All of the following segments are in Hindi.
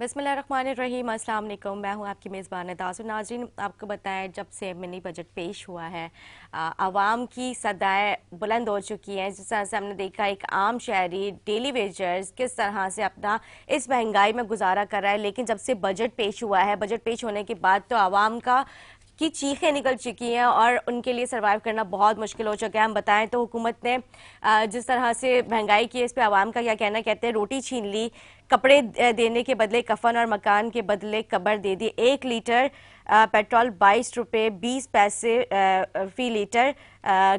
बिस्मिल्लाहिर्रहमानिर्रहीम, अस्सलाम वालेकुम। मैं हूं आपकी मेज़बान ताज़ुर। नाज़रीन, आपको बताएं जब से मिनी बजट पेश हुआ है आवाम की सदाएं बुलंद हो चुकी हैं। जिस तरह से हमने देखा एक आम शहरी डेली वेजर्स किस तरह से अपना इस महंगाई में गुजारा कर रहा है, लेकिन जब से बजट पेश हुआ है, बजट पेश होने के बाद तो आवाम की चीखें निकल चुकी हैं और उनके लिए सर्वाइव करना बहुत मुश्किल हो चुका है। हम बताएं तो हुकूमत ने जिस तरह से महंगाई की, इस पे आवाम का क्या कहना, कहते हैं रोटी छीन ली, कपड़े देने के बदले कफन और मकान के बदले कब्र दे दी। 1 लीटर पेट्रोल 22 रुपये 20 पैसे फी लीटर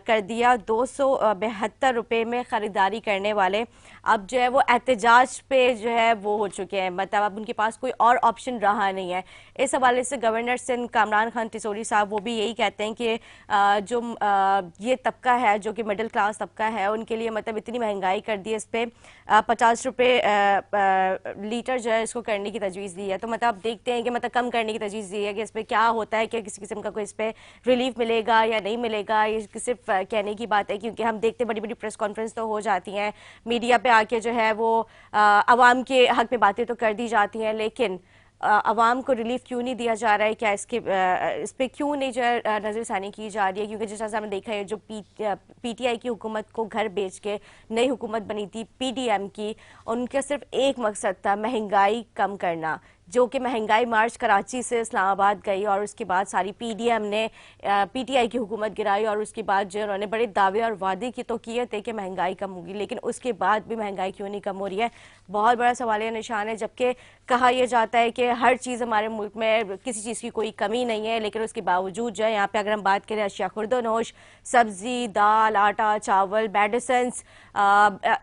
कर दिया। 272 रुपये में ख़रीदारी करने वाले अब जो है वो एहतजाज पे जो है वो हो चुके हैं। मतलब अब उनके पास कोई और ऑप्शन रहा नहीं है। इस हवाले से गवर्नर सिंध कामरान खान टिसोरी साहब वो भी यही कहते हैं कि जो ये तबका है जो कि मिडिल क्लास तबका है, उनके लिए मतलब इतनी महंगाई कर दी, इस पर 50 रुपये लीटर जो है इसको करने की तजवीज़ दी है। तो मतलब आप देखते हैं कि मतलब कम करने की तजवीज़ दी है कि इस पर क्या होता है कि किसी किस्म का कोई इस पर रिलीफ मिलेगा या नहीं मिलेगा, ये सिर्फ कहने की बात है। क्योंकि हम देखते हैं बड़ी बड़ी प्रेस कॉन्फ्रेंस तो हो जाती हैं, मीडिया पे आके जो है वो आवाम के हक में बातें तो कर दी जाती हैं, लेकिन अवाम को रिलीफ क्यों नहीं दिया जा रहा है? क्या इस पे क्यों नहीं जो है नज़रसानी की जा रही है? क्योंकि जिस तरह से हमने देखा है जो पीटीआई की हुकूमत को घर बेच के नई हुकूमत बनी थी पीडीएम की, उनका सिर्फ एक मकसद था महंगाई कम करना, जो कि महंगाई मार्च कराची से इस्लामाबाद गई और उसके बाद सारी पीडीएम ने पीटीआई की हुकूमत गिराई और उसके बाद जो उन्होंने बड़े दावे और वादे की तो किए थे कि महंगाई कम होगी, लेकिन उसके बाद भी महंगाई क्यों नहीं कम हो रही है? बहुत बड़ा सवालिया निशान है। जबकि कहा यह जाता है कि हर चीज़ हमारे मुल्क में किसी चीज़ की कोई कमी नहीं है, लेकिन उसके बावजूद जो है यहाँ पे अगर हम बात करें अशिया खुर्दोनोश, सब्जी, दाल, आटा, चावल, मेडिसिन्स,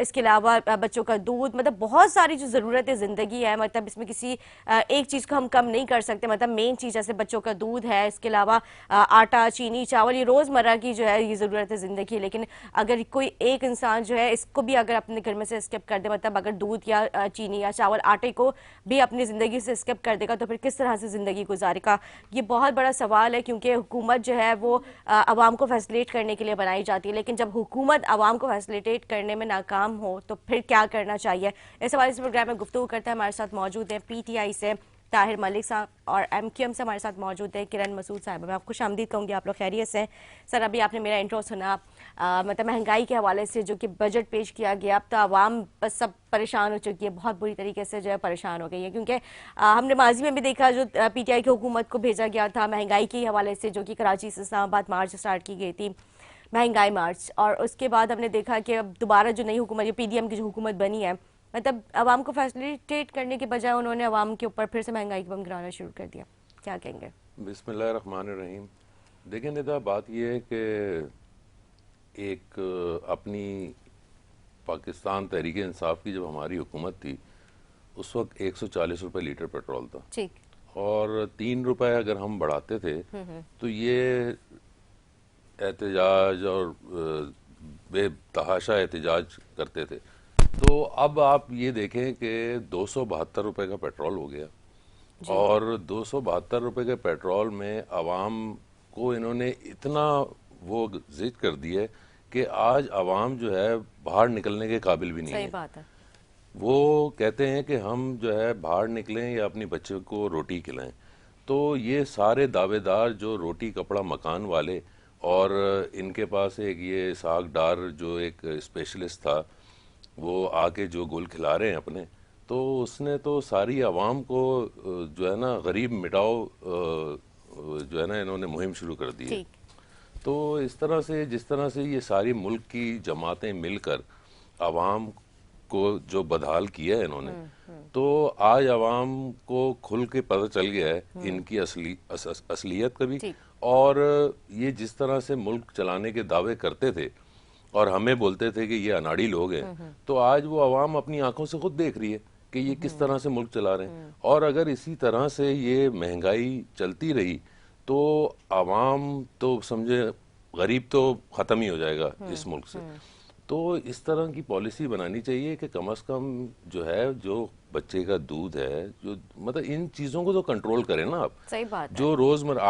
इसके अलावा बच्चों का दूध, मतलब बहुत सारी जो ज़रूरत है ज़िंदगी है, मतलब इसमें किसी एक चीज़ को हम कम नहीं कर सकते। मतलब मेन चीज़ जैसे बच्चों का दूध है, इसके अलावा आटा, चीनी, चावल, ये रोज़मर्रा की जो है ये ज़रूरत है ज़िंदगी। लेकिन अगर कोई एक इंसान जो है इसको भी अगर अपने घर में से स्किप कर दे, मतलब अगर दूध या चीनी या चावल, आटे को भी अपनी ज़िंदगी से स्किप कर देगा, तो फिर किस तरह से ज़िंदगी गुजारेगा? ये बहुत बड़ा सवाल है। क्योंकि हुकूमत जो है वो आवाम को फैसिलिटेट करने के लिए बनाई जाती है, लेकिन जब हुकूमत आवाम को फैसिलिटेट करने में नाकाम हो तो फिर क्या करना चाहिए? इस हवाले से प्रोग्राम में गुफ्तगू करते हैं। हमारे साथ मौजूद हैं पीटीआई से ताहिर मलिक साहब और एमक्यूएम से हमारे साथ मौजूद है किरण मसूद साहब। मैं आपको खुशामदीद कहूँगी, आप लोग खैरियत से? सर, अभी आपने मेरा इंट्रो सुना, मतलब महंगाई के हवाले से जो कि बजट पेश किया गया, अब तो आवाम बस सब परेशान हो चुकी है, बहुत बुरी तरीके से जो है परेशान हो गई है। क्योंकि हमने माजी में भी देखा जो पीटीआई की हुकूमत को भेजा गया था महंगाई के हवाले से, जो कि कराची से इस्लामाबाद मार्च स्टार्ट की गई थी, महंगाई मार्च, और उसके बाद हमने देखा कि अब दोबारा जो नई हुकूमत, पीडीएम की जो हुकूमत बनी है, मतलब आवाम को फैसिलिटेट करने के बजाय उन्होंने आवाम के ऊपर फिर से महंगाई की बम गिराना शुरू कर दिया। क्या कहेंगे? बिस्मिल्लाहिर्रहमानिर्रहीम। देखिए निदा, बात यह है कि एक अपनी पाकिस्तान तहरीक इंसाफ की जब हमारी हुकूमत थी उस वक्त 140 रुपये लीटर पेट्रोल था, ठीक। और 3 रुपये अगर हम बढ़ाते थे तो ये एहतजाज और बेतहाशा एहतजाज करते थे। तो अब आप ये देखें कि 272 रुपये का पेट्रोल हो गया, और 272 रुपये के पेट्रोल में आवाम को इन्होंने इतना वो जिद कर दी है कि आज आवाम जो है बाहर निकलने के काबिल भी नहीं सही है। बात है। वो कहते हैं कि हम जो है बाहर निकलें या अपनी बच्चे को रोटी खिलाएं। तो ये सारे दावेदार जो रोटी कपड़ा मकान वाले, और इनके पास एक ये साग डार जो एक स्पेशलिस्ट था, वो आके जो गुल खिला रहे हैं अपने, तो उसने तो सारी आवाम को जो है ना गरीब मिटाओ जो है ना इन्होंने मुहिम शुरू कर दी है। ठीक। तो इस तरह से जिस तरह से ये सारी मुल्क की जमातें मिलकर आवाम को जो बदहाल किया है इन्होंने, तो आज आवाम को खुल के पता चल गया है इनकी असलियत का भी। ठीक। और ये जिस तरह से मुल्क चलाने के दावे करते थे और हमें बोलते थे कि ये अनाड़ी लोग हैं, तो आज वो आवाम अपनी आंखों से खुद देख रही है कि ये किस तरह से मुल्क चला रहे हैं। और अगर इसी तरह से ये महंगाई चलती रही तो आवाम तो समझे गरीब तो ख़त्म ही हो जाएगा इस मुल्क से। तो इस तरह की पॉलिसी बनानी चाहिए कि कम से कम जो है, जो बच्चे का दूध है, जो मतलब इन चीज़ों को तो कंट्रोल करें ना आप। सही बात है। जो रोज़मर्रा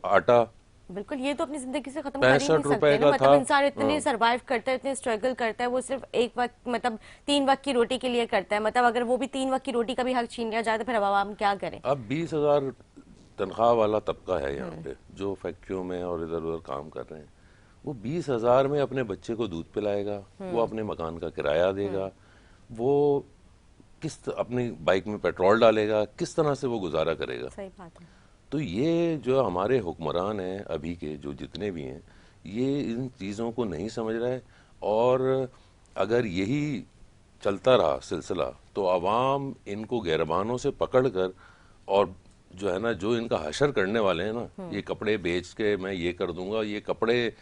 आटा बिल्कुल, ये तो अपनी जिंदगी से खत्म कर ही नहीं 65 रुपए सकते ना। का मतलब था। इंसान इतने हाँ। सरवाइव करता है, इतने स्ट्रगल करता है, वो सिर्फ एक वक्त मतलब 3 वक्त की रोटी के लिए करता है। मतलब अगर वो भी 3 वक्त की रोटी का भी हक छीन लिया जाए तो फिर अब आवाम क्या करे। अब 20,000 तनख्वाह वाला तबका है यहाँ पे जो फैक्ट्रियों में और इधर उधर काम कर रहे हैं। वो 20,000 में अपने बच्चे को दूध पिलाएगा, वो अपने मकान का किराया देगा, वो अपनी बाइक में पेट्रोल डालेगा, किस तरह से वो गुजारा करेगा। सही बात है। तो ये जो हमारे हुक्मरान हैं अभी के, जो जितने भी हैं, ये इन चीज़ों को नहीं समझ रहे। और अगर यही चलता रहा सिलसिला तो आवाम इनको गिरबानों से पकड़ कर, और जो है ना, जो इनका हशर करने वाले हैं ना, ये कपड़े बेच के मैं ये कर दूंगा, ये कपड़े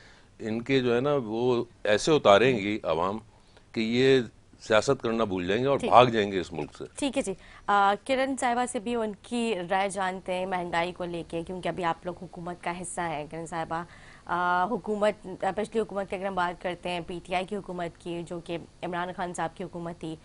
इनके जो है ना वो ऐसे उतारेंगी आवाम कि ये सियासत करना भूल जाएंगे और ठीक। भाग जाएंगे इस मुल्क से। ठीक है जी। किरण साहिबा से भी उनकी राय जानते हैं महंगाई को लेके, क्योंकि अभी आप लोग हुकूमत का हिस्सा हैं। किरण साहिबा, हुकूमत, पिछली हुकूमत की अगर हम बात करते हैं पीटीआई की हुकूमत की, जो कि इमरान खान साहब की हुकूमत थी,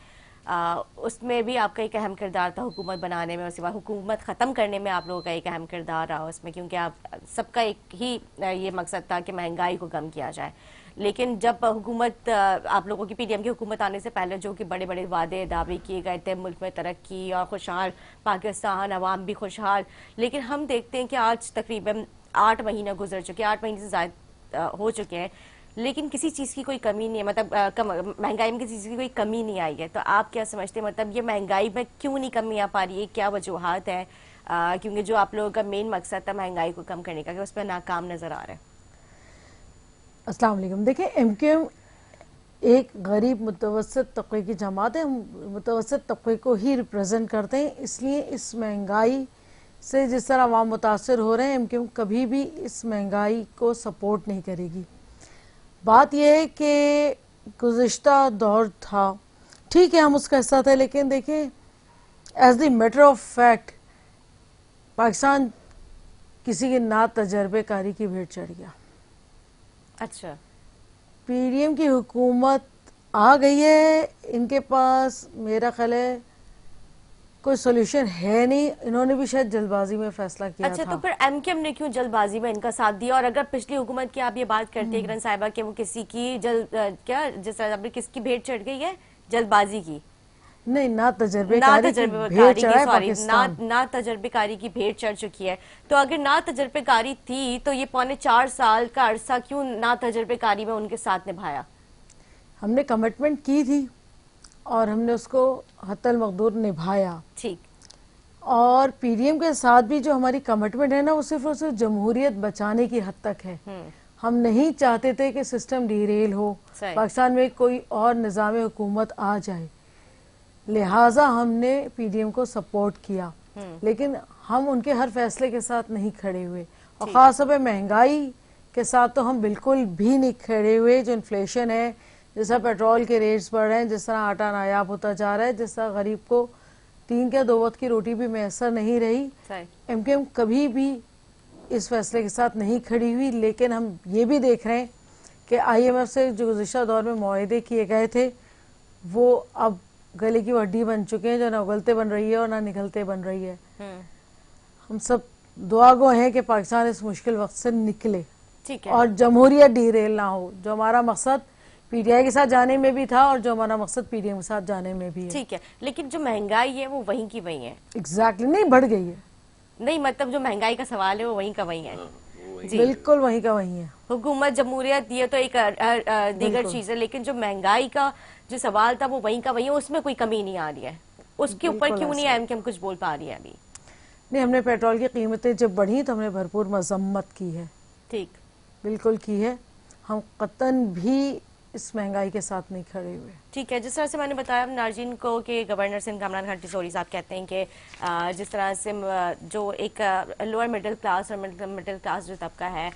उसमें भी आपका एक अहम किरदार था हुकूमत बनाने में। उसके बाद हुकूमत ख़त्म करने में आप लोगों का एक अहम किरदार रहा उसमें, क्योंकि आप सबका एक ही ये मकसद था कि महंगाई को कम किया जाए। लेकिन जब हुकूमत, आप लोगों की पीडीएम की हुकूमत आने से पहले जो कि बड़े बड़े वादे दावे किए गए थे, मुल्क में तरक्की और खुशहाल पाकिस्तान, अवाम भी खुशहाल, लेकिन हम देखते हैं कि आज तकरीबन 8 महीने गुजर चुके हैं, 8 महीने से ज़्यादा हो चुके हैं, लेकिन किसी चीज़ की कोई कमी नहीं है। मतलब महंगाई में किसी चीज़ की कोई कमी नहीं आई है। तो आप क्या समझते हैं, मतलब ये महंगाई में क्यों नहीं कमी आ पा रही है, क्या वजूहात है? क्योंकि जो आप लोगों का मेन मकसद था महंगाई को कम करने का, कि उस पर नाकाम नज़र आ रहा है। अस्सलाम वालेकुम। देखिए, एमक्यूएम एक गरीब मुतवसत तबके की जमात है। हम मुतवसत तबके को ही रिप्रेजेंट करते हैं, इसलिए इस महंगाई से जिस तरह आवाम मुतासर हो रहे हैं, एमक्यूएम कभी भी इस महंगाई को सपोर्ट नहीं करेगी। बात यह है कि गुज़िश्ता दौर था, ठीक है, हम उसका हिस्सा थे, लेकिन देखिए as the matter of fact Pakistan किसी के ना तजर्बेकारी की भेंट चढ़ गया। अच्छा, पीडीएम की हुकूमत आ गई है, इनके पास मेरा ख्याल है कोई सोल्यूशन है नहीं। इन्होंने भी शायद जल्दबाजी में फैसला किया अच्छा था। तो फिर एमकेएम ने क्यों जल्दबाजी में इनका साथ दिया? और अगर पिछली हुकूमत की आप ये बात करते हैं किरण साहिबा कि वो किसी की क्या, जिस तरह आपने किसकी भेंट चढ़ गई है, जल्दबाजी की, नहीं, ना ना तजर्बेकारी की तजर्बेकारी भेंट की, चढ़ा है सॉरी, पाकिस्तान। ना तजर्बेकारी की भेंट चढ़ चुकी है। तो अगर ना तजर्बेकारी थी तो ये 4.25 साल का अरसा क्यों ना तजर्बेकारी में उनके साथ निभाया? हमने कमिटमेंट की थी और हमने उसको हत्तल मकदूर निभाया। ठीक। और पीडीएम के साथ भी जो हमारी कमिटमेंट है ना, वो सिर्फ और सिर्फ जमहूरियत बचाने की हद तक है। हम नहीं चाहते थे कि सिस्टम डीरेल हो, सही। पाकिस्तान में कोई और निज़ाम हुकूमत आ जाए, लिहाजा हमने पीडीएम को सपोर्ट किया। लेकिन हम उनके हर फैसले के साथ नहीं खड़े हुए, और ख़ास तौर पर महंगाई के साथ तो हम बिल्कुल भी नहीं खड़े हुए। जो इन्फ्लेशन है, जिस तरह पेट्रोल के रेट्स बढ़ रहे हैं, जिस तरह आटा नायाब होता जा रहा है, जिस तरह गरीब को 3 या 2 वक्त की रोटी भी मैसर नहीं रही, एमकेएम कभी भी इस फैसले के साथ नहीं खड़ी हुई। लेकिन हम ये भी देख रहे हैं कि आईएमएफ से जो गुज़िश्ता दौर में मुआहदे किए गए थे, वो अब गले की हड्डी बन चुके हैं, जो ना उगलते बन रही है और ना निकलते बन रही है। हम सब दुआ गो हैं कि पाकिस्तान इस मुश्किल वक्त से निकले, ठीक है, और जमहूरियत डीरेल ना हो, जो हमारा मकसद पीटीआई के साथ जाने में भी था और जो हमारा मकसद पीडीएम के साथ जाने में भी है। ठीक है, लेकिन जो महंगाई है वो वहीं की वहीं है। एग्जैक्टली, नहीं बढ़ गई है। नहीं, मतलब जो महंगाई का सवाल है वो वहीं का वहीं है। जी, बिल्कुल वहीं का वहीं है। हुकूमत, जमहूरियत, ये तो एक दीगर चीज है, लेकिन जो महंगाई का जो सवाल था वो वहीं का वहीं है, उसमें कोई कमी नहीं आ रही है। उसके ऊपर क्यों नहीं एमकेएम कुछ बोल पा रही है अभी? नहीं, हमने पेट्रोल की कीमतें जब बढ़ी तो हमने भरपूर मजम्मत की है। ठीक, बिल्कुल की है। हम कतन भी इस महंगाई के साथ नहीं खड़े हुए। ठीक है, जिस तरह से मैंने बताया नाज़रीन को कि गवर्नर सिंध कामरान खान टिसोरी साहब कहते हैं कि जिस तरह से जो एक लोअर मिडिल क्लास और मिडिल क्लास जो तबका है,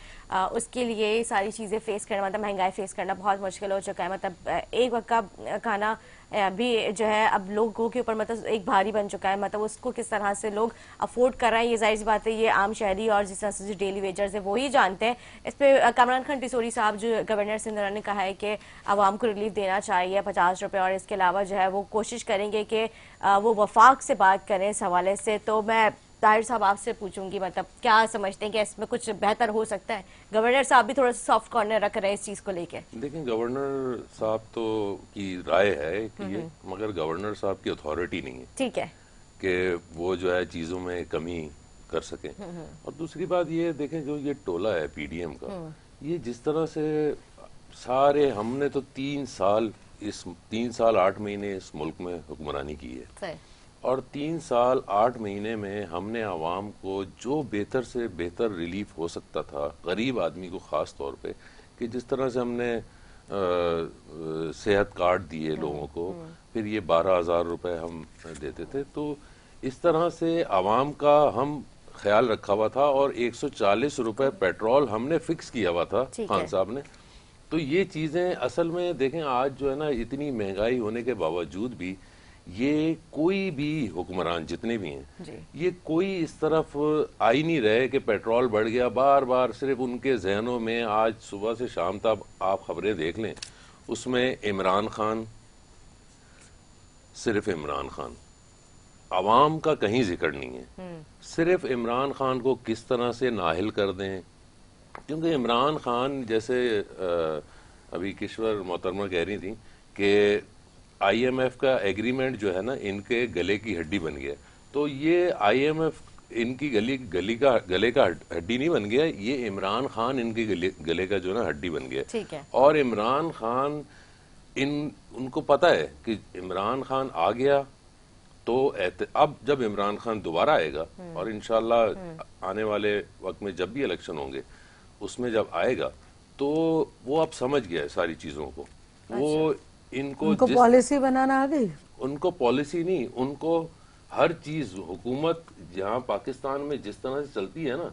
उसके लिए सारी चीज़ें फेस करना, मतलब महंगाई फेस करना बहुत मुश्किल हो चुका है। मतलब एक वक्त का खाना भी जो है अब लोगों के ऊपर मतलब एक भारी बन चुका है। मतलब उसको किस तरह से लोग अफोर्ड कर रहे हैं, ये जाहिर सी बात है, ये आम शहरी और जिस तरह से जो डेली वेजर्स है वो ही जानते हैं। इस पर कामरान खान टिसोरी साहब जो गवर्नर सिंध ने कहा है कि आवाम को रिलीफ देना चाहिए 50 रुपये, और इसके अलावा जो है वो कोशिश करेंगे कि वो वफाक से बात करें इस हवाले से। तो मैं ताहिर साहब आपसे पूछूंगी, मतलब क्या समझते हैं कि इसमें कुछ बेहतर हो सकता है? गवर्नर साहब भी थोड़ा सा सॉफ्ट कॉर्नर रख रहे हैं इस चीज को लेके। देखें, गवर्नर साहब तो की राय है कि ये, मगर गवर्नर साहब की अथॉरिटी नहीं है ठीक है कि वो जो है चीजों में कमी कर सकें। और दूसरी बात ये देखें, जो ये टोला है पीडीएम का, ये जिस तरह से सारे, हमने तो 3 साल 8 महीने इस मुल्क में हुक्मरानी की है, सही। और 3 साल 8 महीने में हमने आवाम को जो बेहतर से बेहतर रिलीफ हो सकता था, गरीब आदमी को खास तौर पे, कि जिस तरह से हमने सेहत कार्ड दिए लोगों को, फिर ये 12,000 रुपए हम देते थे, तो इस तरह से आवाम का हम ख्याल रखा हुआ था। और 140 रुपए पेट्रोल हमने फिक्स किया हुआ था खान साहब ने। तो ये चीजें असल में देखें, आज जो है ना, इतनी महंगाई होने के बावजूद भी ये कोई भी हुक्मरान जितने भी हैं, ये कोई इस तरफ आ ही नहीं रहे कि पेट्रोल बढ़ गया। बार बार सिर्फ उनके जहनों में, आज सुबह से शाम तक आप खबरें देख लें, उसमें इमरान खान, सिर्फ इमरान खान, आवाम का कहीं जिक्र नहीं है। सिर्फ इमरान खान को किस तरह से नाहिल कर दें, क्योंकि इमरान खान जैसे अभी किश्वर मोहतरमा कह रही थी कि आईएमएफ का एग्रीमेंट जो है ना, इनके गले की हड्डी बन गया। तो ये आईएमएफ इनकी गले का हड्डी नहीं बन गया, ये इमरान खान इनके गले का जो ना हड्डी बन गया। ठीक है। और इमरान खान, उनको पता है कि इमरान खान आ गया तो अब जब इमरान खान दोबारा आएगा, और इंशाल्लाह आने वाले वक्त में जब भी इलेक्शन होंगे उसमें जब आएगा, तो वो अब समझ गया है सारी चीजों को। वो उनको पॉलिसी बनाना आ गई। उनको पॉलिसी नहीं, उनको हर चीज, हुकूमत जहां पाकिस्तान में जिस तरह से चलती है ना,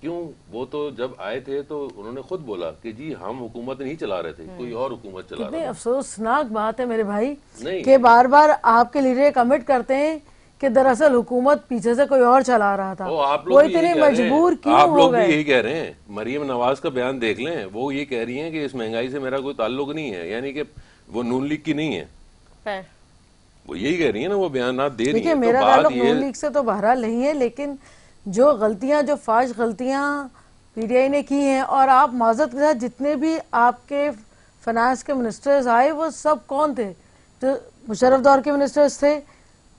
क्यों, वो तो जब आए थे तो उन्होंने खुद बोला कि जी हम हुकूमत नहीं चला रहे थे, कोई और हुकूमत चला रहा था। अफसोसनाक बात है मेरे भाई कि बार बार आपके लीडर कमिट करते हैं कि दरअसल हुकूमत पीछे से कोई और चला रहा था। वो इतने मजबूर क्यों हो गए? आप लोग भी यही कह रहे हैं। मरियम नवाज का बयान देख लें, वो ये कह रही हैं कि इस महंगाई से मेरा कोई ताल्लुक नहीं है, यानी कि वो नून लीग की नहीं है। वो यही कह रही है ना, वो बयान दे रही है। मेरा ताल्लुक नून लीग से तो बहरहाल नहीं है, लेकिन जो गलतियां, जो फाश गलतियां पीटीआई ने की हैं, और आप माजरत के साथ जितने भी आपके फाइनेंस के मिनिस्टर्स आए, वो सब कौन थे? जो मुशर्रफ दौर के मिनिस्टर्स थे,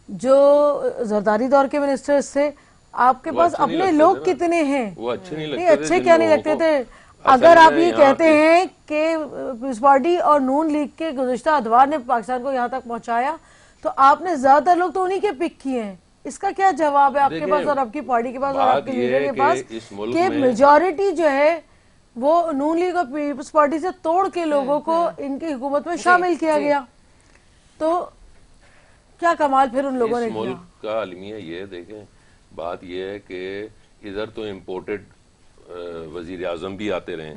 जो जरदारी दौर के मिनिस्टर्स थे। आपके पास अपने लोग कितने हैं? वो अच्छे नहीं लगते थे। अच्छे क्या नहीं लगते थे? अगर आप ये कहते हैं कि पीपल्स पार्टी और नून लीग के गुज़िश्ता अदवार ने पाकिस्तान को यहाँ तक पहुंचाया, तो आपने ज्यादातर लोग तो उन्हीं के पिक किए हैं। इसका क्या जवाब है आपके पास और आपकी पार्टी के पास और आपके लीडर के पास कि मेजॉरिटी जो है वो नून लीग और पीपल्स पार्टी से तोड़ के लोगों को इनकी हुकूमत में शामिल किया गया? तो क्या कमाल फिर उन लोगों ने किया? मुल्क का अलमिया ये देखें, बात ये है कि इधर तो इम्पोर्टेड वजीर आजम भी आते रहे,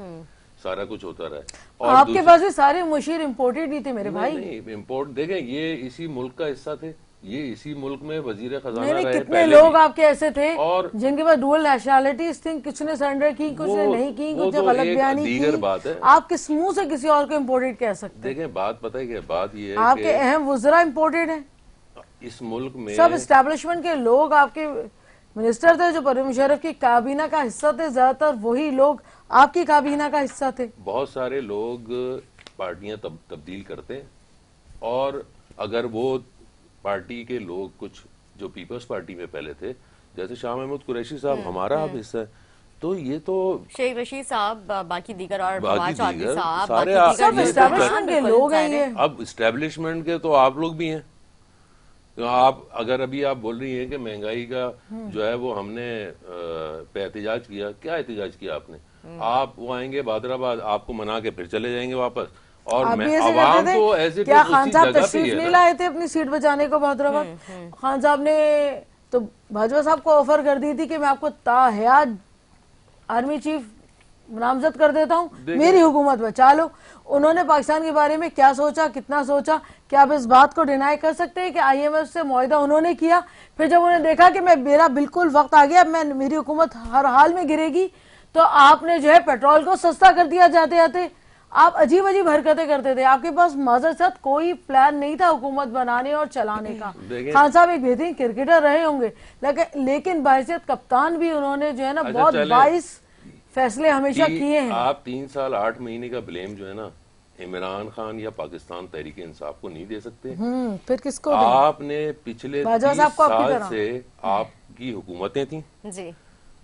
सारा कुछ होता रहा, और आपके पास भी सारे मुशीर इम्पोर्टेड ही थे मेरे भाई। नहीं, इम्पोर्ट देखें, ये इसी मुल्क का हिस्सा थे, ये इसी मुल्क में वजीर खजाना रहे। कितने लोग आपके ऐसे थे और जिनके पास डुअल नेशनलिटीज थी? कुछ ने सरेंडर की, कुछ ने नहीं की, कुछ ने गलत बयानी की। बात है, आप किस मुंह से किसी और को इम्पोर्टेड कह सकते? देखें, बात पता है क्या, बात ये है आपके अहम वुज़रा इम्पोर्टेड है इस मुल्क में। सब एस्टेब्लिशमेंट के लोग आपके मिनिस्टर थे, जो परवेज मुशर्रफ की काबीना का हिस्सा थे, ज्यादातर वही लोग आपकी काबीना का हिस्सा थे। बहुत सारे लोग पार्टियां तब्दील करते हैं, और अगर वो पार्टी के लोग कुछ जो पीपल्स पार्टी में पहले थे, जैसे शाह महमूद कुरैशी साहब हमारा अब हिस्सा है, तो ये तो शेख रशीद साहब, बाकी दीगर और सारे एस्टेब्लिशमेंट के लोग हैं ये। अब एस्टेब्लिशमेंट के तो आप लोग भी हैं। तो आप अगर अभी आप बोल रही हैं कि महंगाई का जो है वो हमने पे एहतजाज किया, क्या एहतजाज किया आपने? आप वो आएंगे बादराबाद, आपको मना के फिर चले जाएंगे वापस, और आवाम तो ऐसे क्या खान साहब तशरीफ नहीं लाए थे अपनी सीट बचाने को बादराबाद? खान साहब ने तो भाजपा साहब को ऑफर कर दी थी कि मैं आपको ताहयात आर्मी चीफ नामजद कर देता हूँ, मेरी हुकूमत बचा लो। उन्होंने पाकिस्तान के बारे में क्या सोचा, कितना सोचा? क्या आप इस बात को डिनाई कर सकते हैं कि आईएमएफ से मुआहदा उन्होंने किया, फिर जब उन्होंने देखा कि मेरा बिल्कुल वक्त आ गया, मेरी हुकूमत हर हाल में गिरेगी, तो आपने जो है पेट्रोल को सस्ता कर दिया जाते जाते। आप अजीब अजीब हरकतें करते थे, आपके पास माजर साथ कोई प्लान नहीं था हुकूमत बनाने और चलाने का। खान साहब एक बेहतरीन क्रिकेटर रहे होंगे, लेकिन बाहिसियत कप्तान भी उन्होंने जो है ना बहुत 22 फैसले हमेशा किए हैं। आप 3 साल 8 महीने का ब्लेम जो है ना इमरान खान या पाकिस्तान तहरीक इंसाफ को नहीं दे सकते। फिर किसको? आपने पिछले 30 साल से आपकी हुकूमतें थी जी,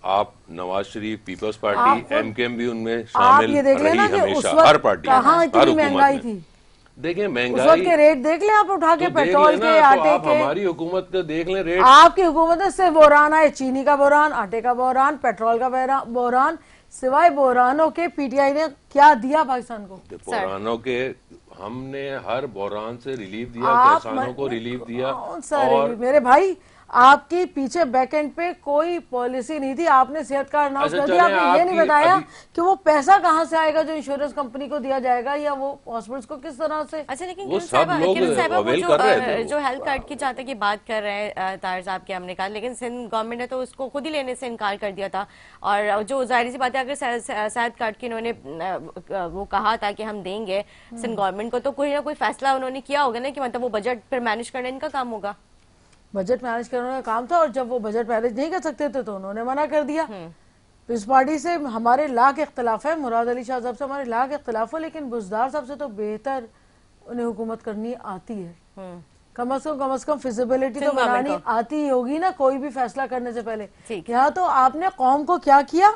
आप Nawaz Sharif, peoples party, MQM भी उनमें शामिल ये देख लेना रही कि उस हमेशा, वक्त हर पार्टी, कहाँ हर इतनी हुकूमत महंगाई में। थी। देखें उस महंगाई वक्त के रेट देख ले आप उठा के, तो देख पेट्रोल लेना, के, तो आटे आप के। हमारी हुकूमत तो देख लें रेट। आपकी हुकूमत ने सिर्फ बोरान है, चीनी का बोरान, आटे का बोरान, पेट्रोल का बोरान, सिवाय बोरानों के पीटीआई ने क्या दिया पाकिस्तान को? बोरानों के हमने हर बोरान से रिलीफ दिया, किसानों को रिलीफ दिया। और मेरे भाई आपकी पीछे बैकएंड पे कोई पॉलिसी नहीं थी, आपने सेहत कार्ड अनाउंस कर दिया, आपने ये नहीं बताया कि वो पैसा कहाँ से आएगा जो इंश्योरेंस कंपनी को दिया जाएगा या वो हॉस्पिटल्स को किस तरह से। अच्छा, लेकिन वो सब लोग अवेल कर रहे थे। जो हेल्थ कार्ड की चाहते की बात कर रहे हैं ताहिर साहब के, हमने कहा, लेकिन सिंध गवर्नमेंट ने तो उसको खुद ही लेने से इनकार कर दिया था। और जो जाहिर सी बात है, अगर सेहत कार्ड की इन्होंने वो कहा था कि हम देंगे सिंध गवर्नमेंट को, तो कोई ना कोई फैसला उन्होंने किया होगा ना कि मतलब वो बजट फिर मैनेज करना इनका काम होगा। बजट मैनेज करने का काम था, और जब वो बजट मैनेज नहीं कर सकते थे तो उन्होंने मना कर दिया। इस पार्टी से हमारे लाख इख्तलाफ है, मुराद अली शाह साहब से हमारे लाख इख्तलाफ हो, लेकिन बुजदार साहब से तो बेहतर उन्हें हुकूमत करनी आती है। कम से कम फिजिबिलिटी तो बनानी आती ही होगी ना, कोई भी फैसला करने से पहले। यहाँ तो आपने कौम को क्या किया,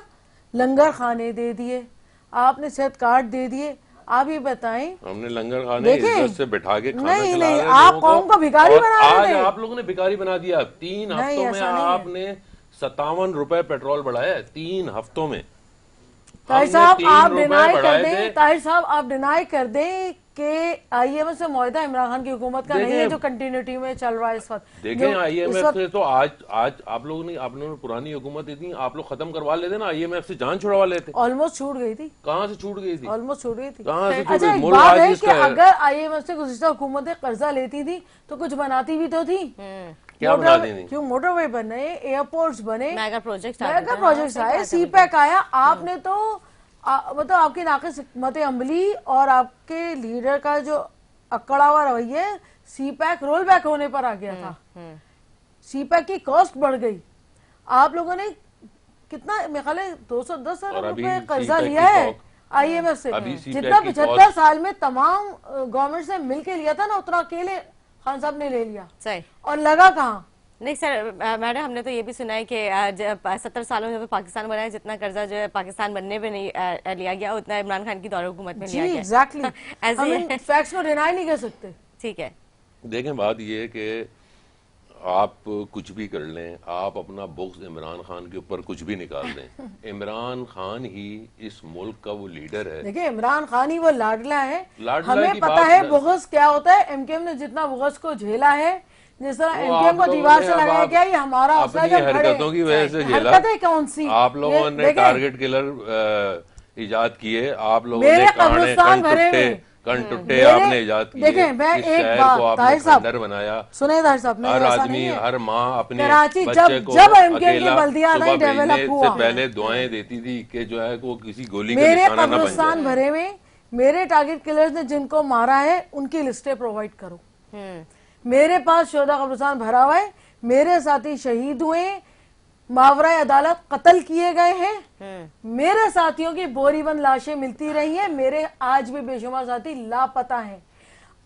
लंगर खाने दे दिए, आपने सेहत कार्ड दे दिए। आप ये बताएं, हमने लंगर खाने इज्जत से बैठा के खाना नहीं खिला नहीं, रहे आप लोगों कौम को भिखारी बना आज रहे थे। आप लोगों ने भिखारी बना दिया। 3 हफ्तों में आपने 57 रुपए पेट्रोल बढ़ाया है, 3 हफ्तों में। ताहिर साहब आप डिनाई कर दें, ताहिर साहब आप डिनाई कर दें कि आईएमएफ से मुआहदा इमरान खान की हुकूमत का नहीं है जो कंटिन्यूटी में चल रहा है इस वक्त। देखें आईएमएफ से तो आज आप लोगों ने पुरानी हुकूमत इतनी आप लोग खत्म करवा लेते ना, आईएमएफ से जान छुड़वा लेते। ऑलमोस्ट छूट गई थी। कहां से छूट गई थी? ऑलमोस्ट छूट गई थी। कहां से छूट अच्छा, गई? एक बात है कि अगर आईएमएफ से गुज़िश्ता हुकूमतें कर्जा लेती थी तो कुछ बनाती भी तो थी। क्या बनाती थी? क्यों मोटरवे बने, एयरपोर्ट्स बने, मेगा प्रोजेक्ट आए, सीपैक आया। आपने तो मतलब आपकी नाक़िस हिकमत अमली और आपके लीडर का जो अकड़ा हुआ रवैया, सीपैक रोल बैक होने पर आ गया था। सीपैक की कॉस्ट बढ़ गई। आप लोगों ने कितना, मेरे ख्याल है 210 अरब रुपए कर्जा लिया है आईएमएफ से, जितना 75 साल में तमाम गवर्नमेंट से मिलके लिया था ना, उतना अकेले खान साहब ने ले लिया। सही। और लगा कहाँ? नहीं सर, मैडम हमने तो ये भी सुना है कि 70 सालों में पाकिस्तान बना है, जितना कर्जा जो है पाकिस्तान बनने पे नहीं लिया गया, उतना इमरान खान की दौर हुकूमत में लिया गया। एग्जैक्टली। हम फैक्ट्स को डिनाई नहीं कर सकते। ठीक है, देखें बात ये है कि आप कुछ भी कर लें, आप अपना बुग़्ज़ इमरान खान के ऊपर कुछ भी निकाल दें, इमरान खान ही इस मुल्क का वो लीडर है। देखिए इमरान खान ही वो लाडला है। लाडला हमें पता है बुग़्ज़ क्या होता है। एमकेएम ने जितना बुग़्ज़ को झेला है, जिस तरह एमकेएम को दीवार से लगाया गया, ये हमारा हौसला जब खड़े, हरकतों की वजह से झेला। हरकतें कौन सी? आप लोगों ने टारगेट किलर इजाद किए, आप लोगों मेरे ने कब्रिस्तान भरे में कन टुट्टे आपने इजाद किए। देखें मैं इस एक शहर बात को आपने ताहिर साहब खंडर बनाया। सुने ताहिर साहब, हर आदमी हर माँ अपने कराची बच्चे को जब एमकेएम की अकेला बल्दियां सुबह नहीं भेजने डेवलप हुआ, से पहले दुआएं देती थी कि जो है वो किसी गोली का मेरे निशाना न बन कब्रिस्तान जाए। भरे में मेरे टारगेट किलर्स ने जिनको मारा है उनकी लिस्टें प्रोवाइड करो। मेरे पास शोधा कब्रिस्तान भरा हुआ है, मेरे साथी शहीद हुए, मावरा अदालत कत्ल किए गए हैं, मेरे साथियों की बोरीबंद लाशें मिलती रही हैं, मेरे आज भी बेशुमार साथी लापता हैं।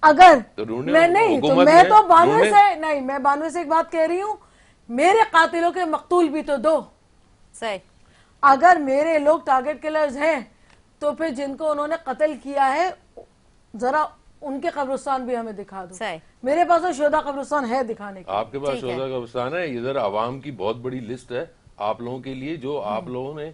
अगर मैं नहीं तो मैं तो 92 से नहीं, मैं 92 से एक बात कह रही हूँ, मेरे कातिलों के मकतूल भी तो दो। सही। अगर मेरे लोग टारगेट किलर्स हैं तो फिर जिनको उन्होंने कत्ल किया है जरा उनके कब्रिस्तान भी हमें दिखा दो। मेरे पास तो शोधा कब्रिस्तान है दिखाने का। आपके पास शोधा कब्रिस्तान है, इधर आवाम की बहुत बड़ी लिस्ट है आप लोगों के लिए, जो आप लोगों ने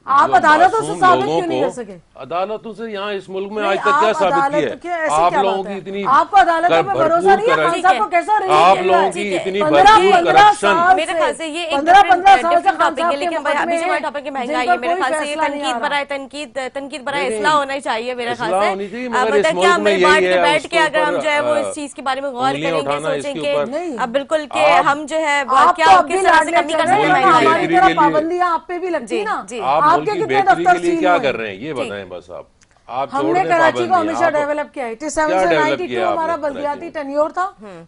आप अदालतों से साबित क्यों नहीं कर सके? अदालतों से यहाँ इस मुल्क में आज तक क्या साबित किया है? आप लोगों की इतनी आपको अदालतों पे भरोसा नहीं है? खान साहब को कैसा आप लोगों की इतनी भरपूर करप्शन। मेरे ख्याल से ये 15 साल से टॉपिक है, लेकिन अभी जो टॉपिक है महंगाई है, मेरे ख्याल से ये तनकीद बराए इस्लाह होना चाहिए मेरे ख्याल से। मतलब क्या हम बैठ के अगर हम जो है वो इस चीज के बारे में गौर करेंगे, सोचेंगे अब बिल्कुल के हम जो है क्या किस तरह से कमी कर सकते हैं महंगाई। पाबंदियां आप पे भी लगती है ना। आप मुल्क की बेहतरी के लिए क्या कर रहे हैं ये बताएं बस आप। आप छोड़ हमने दें कराची को पाबंदी, हमेशा आप- डेवलप किया है। 87 क्या से डेवलप 92 किया हमारा आपने बल्दियाती कराची टेन्योर था,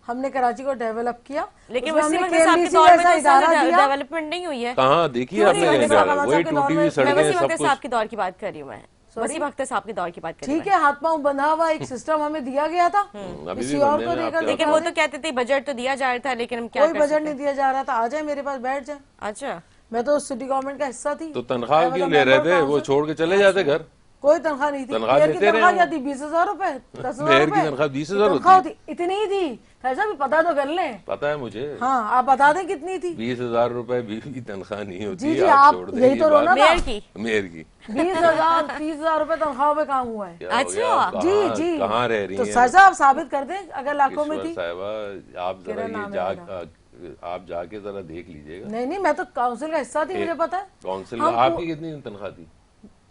हमने कराची को डेवलप किया। लेकिन उसमें उसी हमने वक्त आपके KMDC दौर में जैसा तो इदारा सर दिया। डेवलपमेंट नहीं हुई है। कहाँ देखिए क्यों आपने नहीं कहीं हुई? डाला, मुस्तफा वही के दौर टूटी में हुई मैं सड़कें वसी सब वक्त कुछ। साहब के दौर की बात कर रही हूँ, मैं वसी वक्त साहब के दौर की बात कर रही हूँ ठीक है, हाथ पांव बंधा हुआ एक सिस्टम हमें दिया गया था, अभी किसी भी और बंधे को हैं देकर आपके लेकिन वो तो कहते थे बजट तो दिया जा रहा था, लेकिन हम क्या कोई कर बजट सकते नहीं दिया जा रहा था। आ जाए मेरे पास बैठ जाए, अच्छा मैं तो सिटी गवर्नमेंट का हिस्सा थी। तो तनख्वाह I was क्यों a ले रहे member थे? council। वो छोड़ के चले जाते घर। कोई तनख्वाह नहीं थी। तनख्वाह मेयर की देते रहे तनख्वाह हो। क्या थी? 20,000 रुपए, 10,000 मेयर की रुपए तनख्वाह 20,000 तनख्वाह होती? होती। इतनी ही थी। ऐसा भी पता तो कर लें। पता है मुझे। हाँ, आप बता दें कितनी थी। 20,000 रुपए भी तनख्वाह नहीं होती। जी जी, आप आप छोड़ दें यही ये तो रोना बात। था। मेयर की मेयर की 20,000 30,000 रुपए तनख्वाह पे काम हुआ है। क्या हो गया? अच्छा। आप जी कहाँ- जी, कहाँ रह रही तो हैं? सर साहब साबित कर दें अगर लाखों में ईश्वर थी। साहिबा, आप जरा किरण ये नाम है आप जाके जरा देख लीजिएगा। नहीं नहीं, मैं तो काउंसिल का हिस्सा थी, मुझे पता है। काउंसिल हम- आपकी कितनी तनख्वाह थी?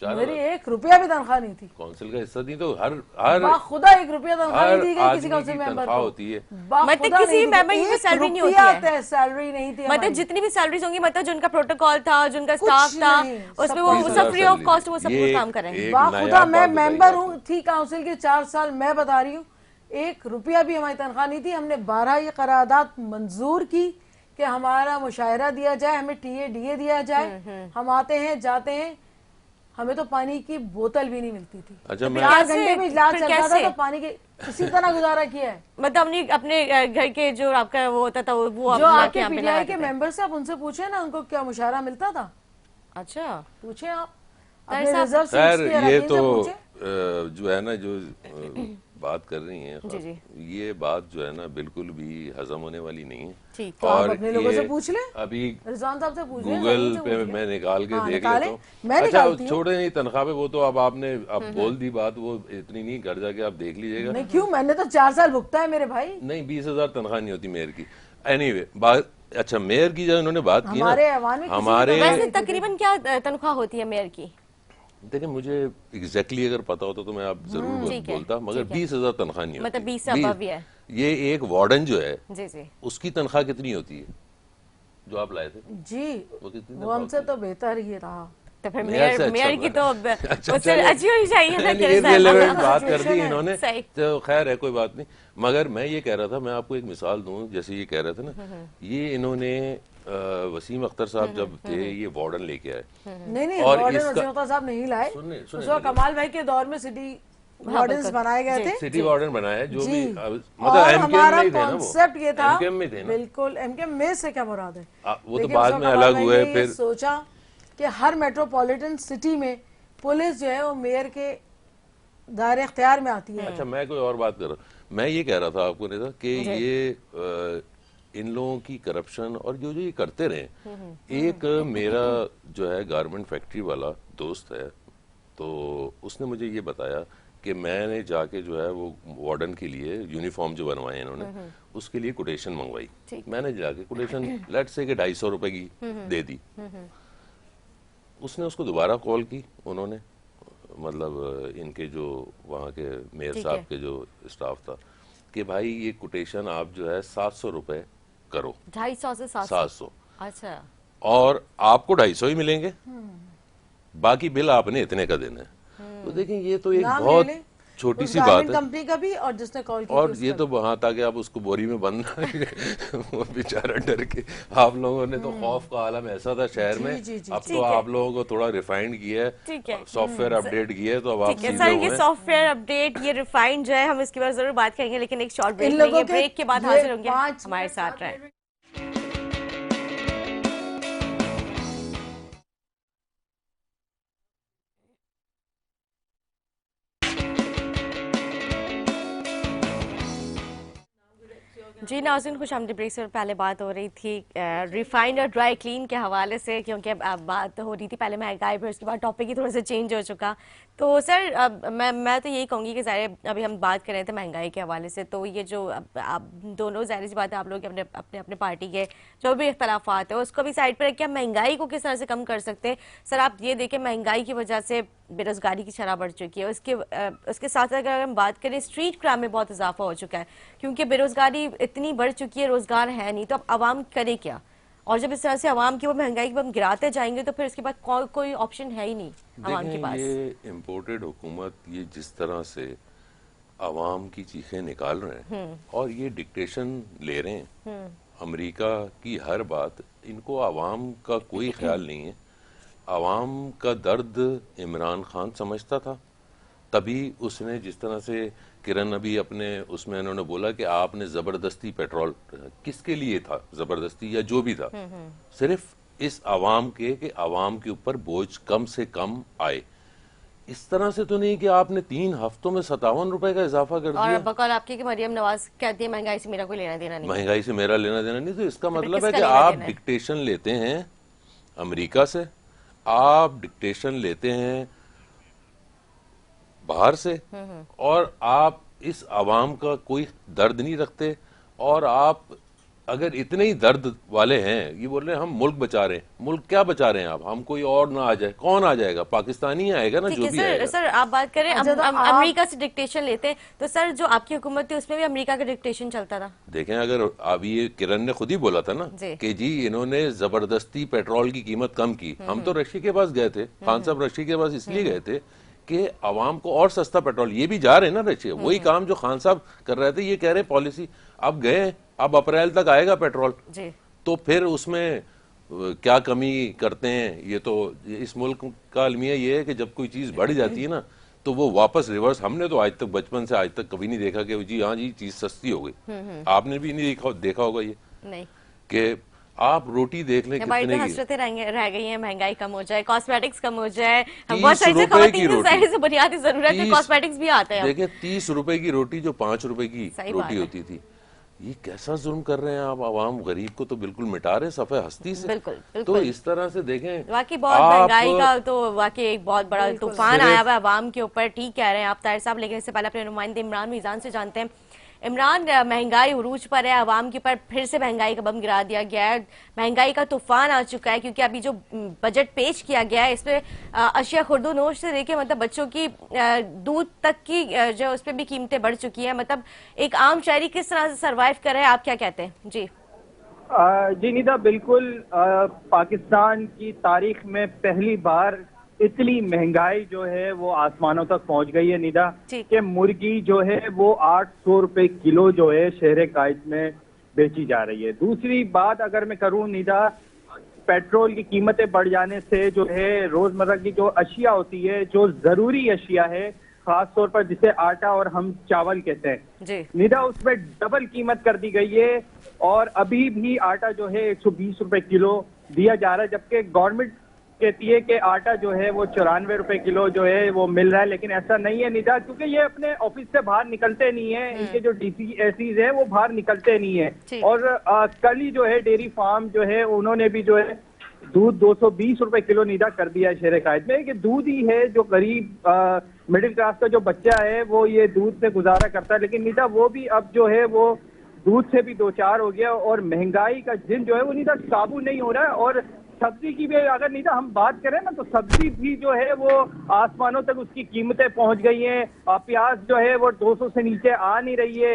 4,000? मेरी 1 रुपया भी तनख्वाह नहीं थी। काउंसिल का हिस्सा थी तो हर खुदा 1 रुपया तनख्वाह नहीं हर दी गई आदमी किसी काउंसिल की मेंबर तनख्वाह को। होती है। मतलब खुदा किसी नहीं दी member गई। की 1 सैलरी नहीं रुपया होती है। तय सैलरी नहीं थी मतलब हमारी। जितनी भी सैलरीज होंगी, मतलब जिनका प्रोटोकॉल था, जिनका कुछ स्टाफ था, नहीं, उसमें सब वो 20,000 सब फ्री ऑफ सैलरी कॉस्ट वो सब ये कुछ काम करेंगे। एक खुदा नायाब मैं बात बताई मेंबर आपने। हूँ, थी काउंसिल के 4 साल, मैं बता रही हूँ 1 रुपया भी हमारी तनख्वाह नहीं थी। हमने 12 ये करारदाद मंजूर की कि हमारा मुशायरा दिया जाए, हमें टीए डीए दिया जाए। हम आते हैं जाते हैं, हमें तो पानी की बोतल भी नहीं मिलती थी। अच्छा, मैं 4 कैसे? घंटे में इजलास फिर चलता था कैसे? तो पानी के इसी तरह गुजारा किया है। मतलब अपने घर के जो आपका वो होता था वो जो अपना आपके यहाँ पे पीटीआई लगाते के थे। मेंबर से आप उनसे पूछे ना, उनको क्या मुशायरा मिलता था, अच्छा पूछे आप ताहिर अपने साहब- रिजर्व खैर सीट्स के ये अरकान तो से पूछे। जो है ना, जो बात कर रही हैं, जी, जी। ये बात जो है ना बिल्कुल भी हजम होने वाली नहीं है। ठीक तो आप अपने लोगों ये से पूछ लें, अभी रिजवान साहब से पूछ लें, गूगल ज़मीन से पे पूछ लें। मैं निकाल के हाँ, देख निकालें। लेता हूँ। मैं अच्छा, निकालती हूँ। छोड़े नहीं तनख्वाह पे, वो तो अब आपने अब बोल दी बात, वो इतनी नहीं, घर जाके आप देख लीजिएगा। नहीं क्यों, मैंने तो 4 साल भुगता है मेरे भाई। नहीं, 20,000 तनख्वाह नहीं होती मेयर की। एनीवे बात, अच्छा मेयर की जो इन्होंने बात की हमारे ना, ऐवान में किसी की हमारे वैसे तकरीबन क्या तनख्वाह होती है मेयर की? देखिए मुझे एग्जैक्टली अगर पता होता तो मैं आप जरूर ठीक है, बोलता, मगर ठीक है। 20,000 तनख्वाह नहीं होती। मतलब 20 से above ही है। ये एक वार्डन जो है जी जी उसकी तनख्वाह कितनी होती है जो आप लाए थे? जी, वो कितनी वो हमसे तो बेहतर ही रहा। तो फिर मेयर से मेयर अच्छा मेयर की तो अच्छा, उससे चलिए। अच्छी होनी चाहिए ना यानी कि irrelevant बात कर दी इन्होंने, सही। तो खैर है, कोई बात नहीं। मगर मैं ये कह रहा था, मैं आपको एक मिसाल दूं, जैसे ये कह रहे थे ना, ये इन्होंने वसीम अख्तर साहब जब थे ये वार्डन लेके आए, नहीं नहीं, और वार्डन इसका- वसीम अख्तर साहब नहीं लाए, सुनिए, उस वक्त कमाल भाई के दौर में सिटी वार्डन्स बिल्कुल। बनाए गए थे। सिटी वार्डन बनाया जो भी, जी, मतलब और एमकेएम हमारा में ही थे ना, वो कॉन्सेप्ट ये था, एमकेएम में थे ना। बिल्कुल एमकेएम में से क्या मुराद है। वो तो लेकिन बाद उस में वक्त अलग कमाल हुए, भाई ने ये फिर सोचा कि हर मेट्रोपॉलिटन सिटी में पुलिस जो है वो मेयर के दायरे इख्तियार में आती है। अच्छा, मैं कोई और बात कर रहा हूँ। मैं ये कह रहा था आपको नेता कि ये इन लोगों की करप्शन और जो जो ये करते रहे। एक मेरा जो है गारमेंट फैक्ट्री वाला दोस्त है, तो उसने मुझे ये बताया कि मैंने जाके जो है वो वार्डन के लिए यूनिफॉर्म जो बनवाए इन्होंने, उसके लिए कोटेशन मंगवाई। मैंने जाके कोटेशन लेट से कि 250 रुपए की दे दी। उसने उसको दोबारा कॉल की, उन्होंने मतलब इनके जो वहाँ के मेयर ठीक साहब है। के जो स्टाफ था कि भाई ये कोटेशन आप जो है 700 रुपए करो, 250 से 700। 700, अच्छा और आपको 250 ही मिलेंगे, बाकी बिल आपने इतने का देना है। तो देखें ये तो एक नाम बहुत ले लें, छोटी उस सी बात गारमेंट है। कंपनी का भी और जिसने कॉल की और थी ये उसका तो हाँ, ताकि आप उसको बोरी में बंद ना वो बेचारा डर के, आप लोगों ने तो खौफ का आलम ऐसा था शहर जी, में। जी, जी, अब ठीक तो है। आप लोगों को थोड़ा रिफाइंड किया ठीक है। है, सॉफ्टवेयर अपडेट किया है, तो अब आप ठीक है सीधे सर, हुए ये हैं। सॉफ्टवेयर अपडेट, ये रिफाइंड जो है, हम इसके बाद जरूर बात करेंगे, लेकिन एक शॉर्ट इन ब्रेक लोगों लेंगे। के ब्रेक के बाद ये हाजिर होंगे, 5 हमारे मिनट, साथ 7 रहें। मिनट जी नाज़रीन, खुश आमदीद। ब्रेक से पहले बात हो रही थी रिफाइंड और ड्राई क्लीन के हवाले से, क्योंकि अब बात हो रही थी पहले महंगाई पर, उसके बाद टॉपिक ही थोड़ा सा चेंज हो चुका। तो सर मैं तो यही कहूँगी कि ज़ाहिर अभी हम बात कर रहे थे महंगाई के हवाले से, तो ये जो आप दोनों ज़ाहिर सी बात है, आप लोग अपने अपने अपने पार्टी के जो भी इख्तलाफात है उसको भी साइड पर रख के हम महंगाई को किस तरह से कम कर सकते हैं। सर आप ये देखें, महंगाई की वजह से बेरोज़गारी की शरह बढ़ चुकी है, उसके साथ साथ अगर हम बात करें स्ट्रीट क्राइम में बहुत इजाफा हो चुका है, क्योंकि बेरोज़गारी इतनी बढ़ चुकी है, रोज़गार है नहीं, तो अब आवाम करे क्या। और जब इस तरह से आवाम की वो महंगाई की हम गिराते जाएंगे तो फिर इसके बाद कोई ऑप्शन है ही नहीं आवाम के देखें, पास। ये इम्पोर्टेड हुकूमत ये जिस तरह से आवाम की चीखें निकाल रहे हैं और ये डिक्टेशन ले रहे हैं अमेरिका की हर बात, इनको आवाम का कोई ख्याल नहीं है। आवाम का दर्द इमरान खान समझता था, तभी उसने जिस तरह से किरण अभी अपने उसमें उन्होंने बोला कि आपने जबरदस्ती पेट्रोल, किसके लिए था जबरदस्ती या जो भी था, सिर्फ इस आवाम के कि आवाम के ऊपर बोझ कम से कम आए। इस तरह से तो नहीं कि आपने 3 हफ्तों में 57 रुपए का इजाफा कर और दिया। बकौल आपकी कि मरियम नवाज कहती है महंगाई से मेरा कोई लेना देना नहीं। महंगाई से मेरा लेना देना नहीं, तो इसका तो फिर मतलब है किसका कि लेना आप देना है? डिक्टेशन लेते हैं अमेरिका से, आप डिक्टेशन लेते हैं बाहर से, और आप इस आवाम का कोई दर्द नहीं रखते। और आप अगर इतने ही दर्द वाले हैं, ये बोल रहे हैं हम मुल्क बचा रहे हैं, मुल्क क्या बचा रहे हैं आप? हम कोई और ना आ जाए, कौन आ जाएगा? पाकिस्तानी आएगा ना, ठीक जो है भी सर। आएगा। सर आप बात करें अच्छा, तो आप- अमेरिका से डिक्टेशन लेते हैं, तो सर जो आपकी हुकूमत थी उसमें भी अमेरिका का डिक्टेशन चलता था। देखें, अगर अभी ये किरण ने खुद ही बोला था ना जी। कि जी इन्होंने जबरदस्ती पेट्रोल की कीमत कम की। हम तो रशी के पास गए थे, खान साहब रशी के पास इसलिए गए थे कि आवाम को और सस्ता पेट्रोल, ये भी जा रहे हैं ना रशिया, वही काम जो खान साहब कर रहे थे, ये कह रहे हैं पॉलिसी। अब गए, अब अप्रैल तक आएगा पेट्रोल, जी। तो फिर उसमें क्या कमी करते हैं? ये तो इस मुल्क का अलमिया ये है कि जब कोई चीज बढ़ जाती है ना, तो वो वापस रिवर्स। हमने तो आज तक बचपन से आज तक कभी नहीं देखा कि जी हाँ जी चीज सस्ती हो गई। आपने भी नहीं देखा होगा ये, नहीं, कि आप रोटी देख लें हमारी कितने तो की, हसरतें रह गई हैं, महंगाई कम हो जाए, कॉस्मेटिक्स कम हो जाए। हम 30 बहुत सारी से रुपए की खवातीन रोटी। जाहिर से बुनियादी जरूरत है, 30 कॉस्मेटिक्स भी आते हैं अब। देखिए 30 रुपए की रोटी जो 5 रुपए की सही बात रोटी है। होती थी, ये कैसा जुल्म कर रहे हैं आप? आवाम गरीब को तो बिल्कुल मिटा रहे हैं सफ़े हस्ती से। बिल्कुल, तो बिल्कुल। इस तरह से देखें, वाकई बहुत आप महंगाई का तो वाकई एक बहुत बड़ा तूफान सिर्फ- आया हुआ है अवाम के ऊपर। ठीक कह रहे हैं आप ताहिर साहब, लेकिन इससे पहले अपने नुमाइंदे इमरान मीज़ान से जानते हैं। इमरान, महंगाई उरूज पर है, अवाम के ऊपर फिर से महंगाई का बम गिरा दिया गया है, महंगाई का तूफान आ चुका है, क्योंकि अभी जो बजट पेश किया गया है इसमें अशिया खुर्दो नोश से लेके मतलब बच्चों की दूध तक की जो उस पर भी कीमतें बढ़ चुकी हैं। मतलब एक आम शहरी किस तरह से सर्वाइव कर रहा है, आप क्या कहते हैं? जी जी निदा, बिल्कुल पाकिस्तान की तारीख में पहली बार इतनी महंगाई जो है वो आसमानों तक पहुंच गई है निदा, ठीक। कि मुर्गी जो है वो 800 रुपए किलो जो है शहर कायद में बेची जा रही है। दूसरी बात अगर मैं करूं निदा, पेट्रोल की कीमतें बढ़ जाने से जो है रोजमर्रा की जो अशिया होती है, जो जरूरी अशिया है, खास तौर पर जिसे आटा और हम चावल कहते हैं जी निदा, उसमें डबल कीमत कर दी गई है। और अभी भी आटा जो है 120 रुपए किलो दिया जा रहा है, जबकि गवर्नमेंट कहती है कि आटा जो है वो 94 रुपए किलो जो है वो मिल रहा है। लेकिन ऐसा नहीं है निदा, क्योंकि ये अपने ऑफिस से बाहर निकलते नहीं है, इनके जो DCSEs हैं वो बाहर निकलते नहीं है। ठीक। और कल ही जो है डेयरी फार्म जो है उन्होंने भी जो है दूध 220 रुपए किलो निदा कर दिया है शहर कायद में, कि दूध ही है जो गरीब मिडिल क्लास का जो बच्चा है वो ये दूध से गुजारा करता है। लेकिन निदा वो भी अब जो है वो दूध से भी दो चार हो गया, और महंगाई का जिन जो है वो निदा काबू नहीं हो रहा है। और सब्जी की भी अगर निदा हम बात करें ना, तो सब्जी भी जो है वो आसमानों तक उसकी कीमतें पहुंच गई हैं। प्याज जो है वो 200 से नीचे आ नहीं रही है।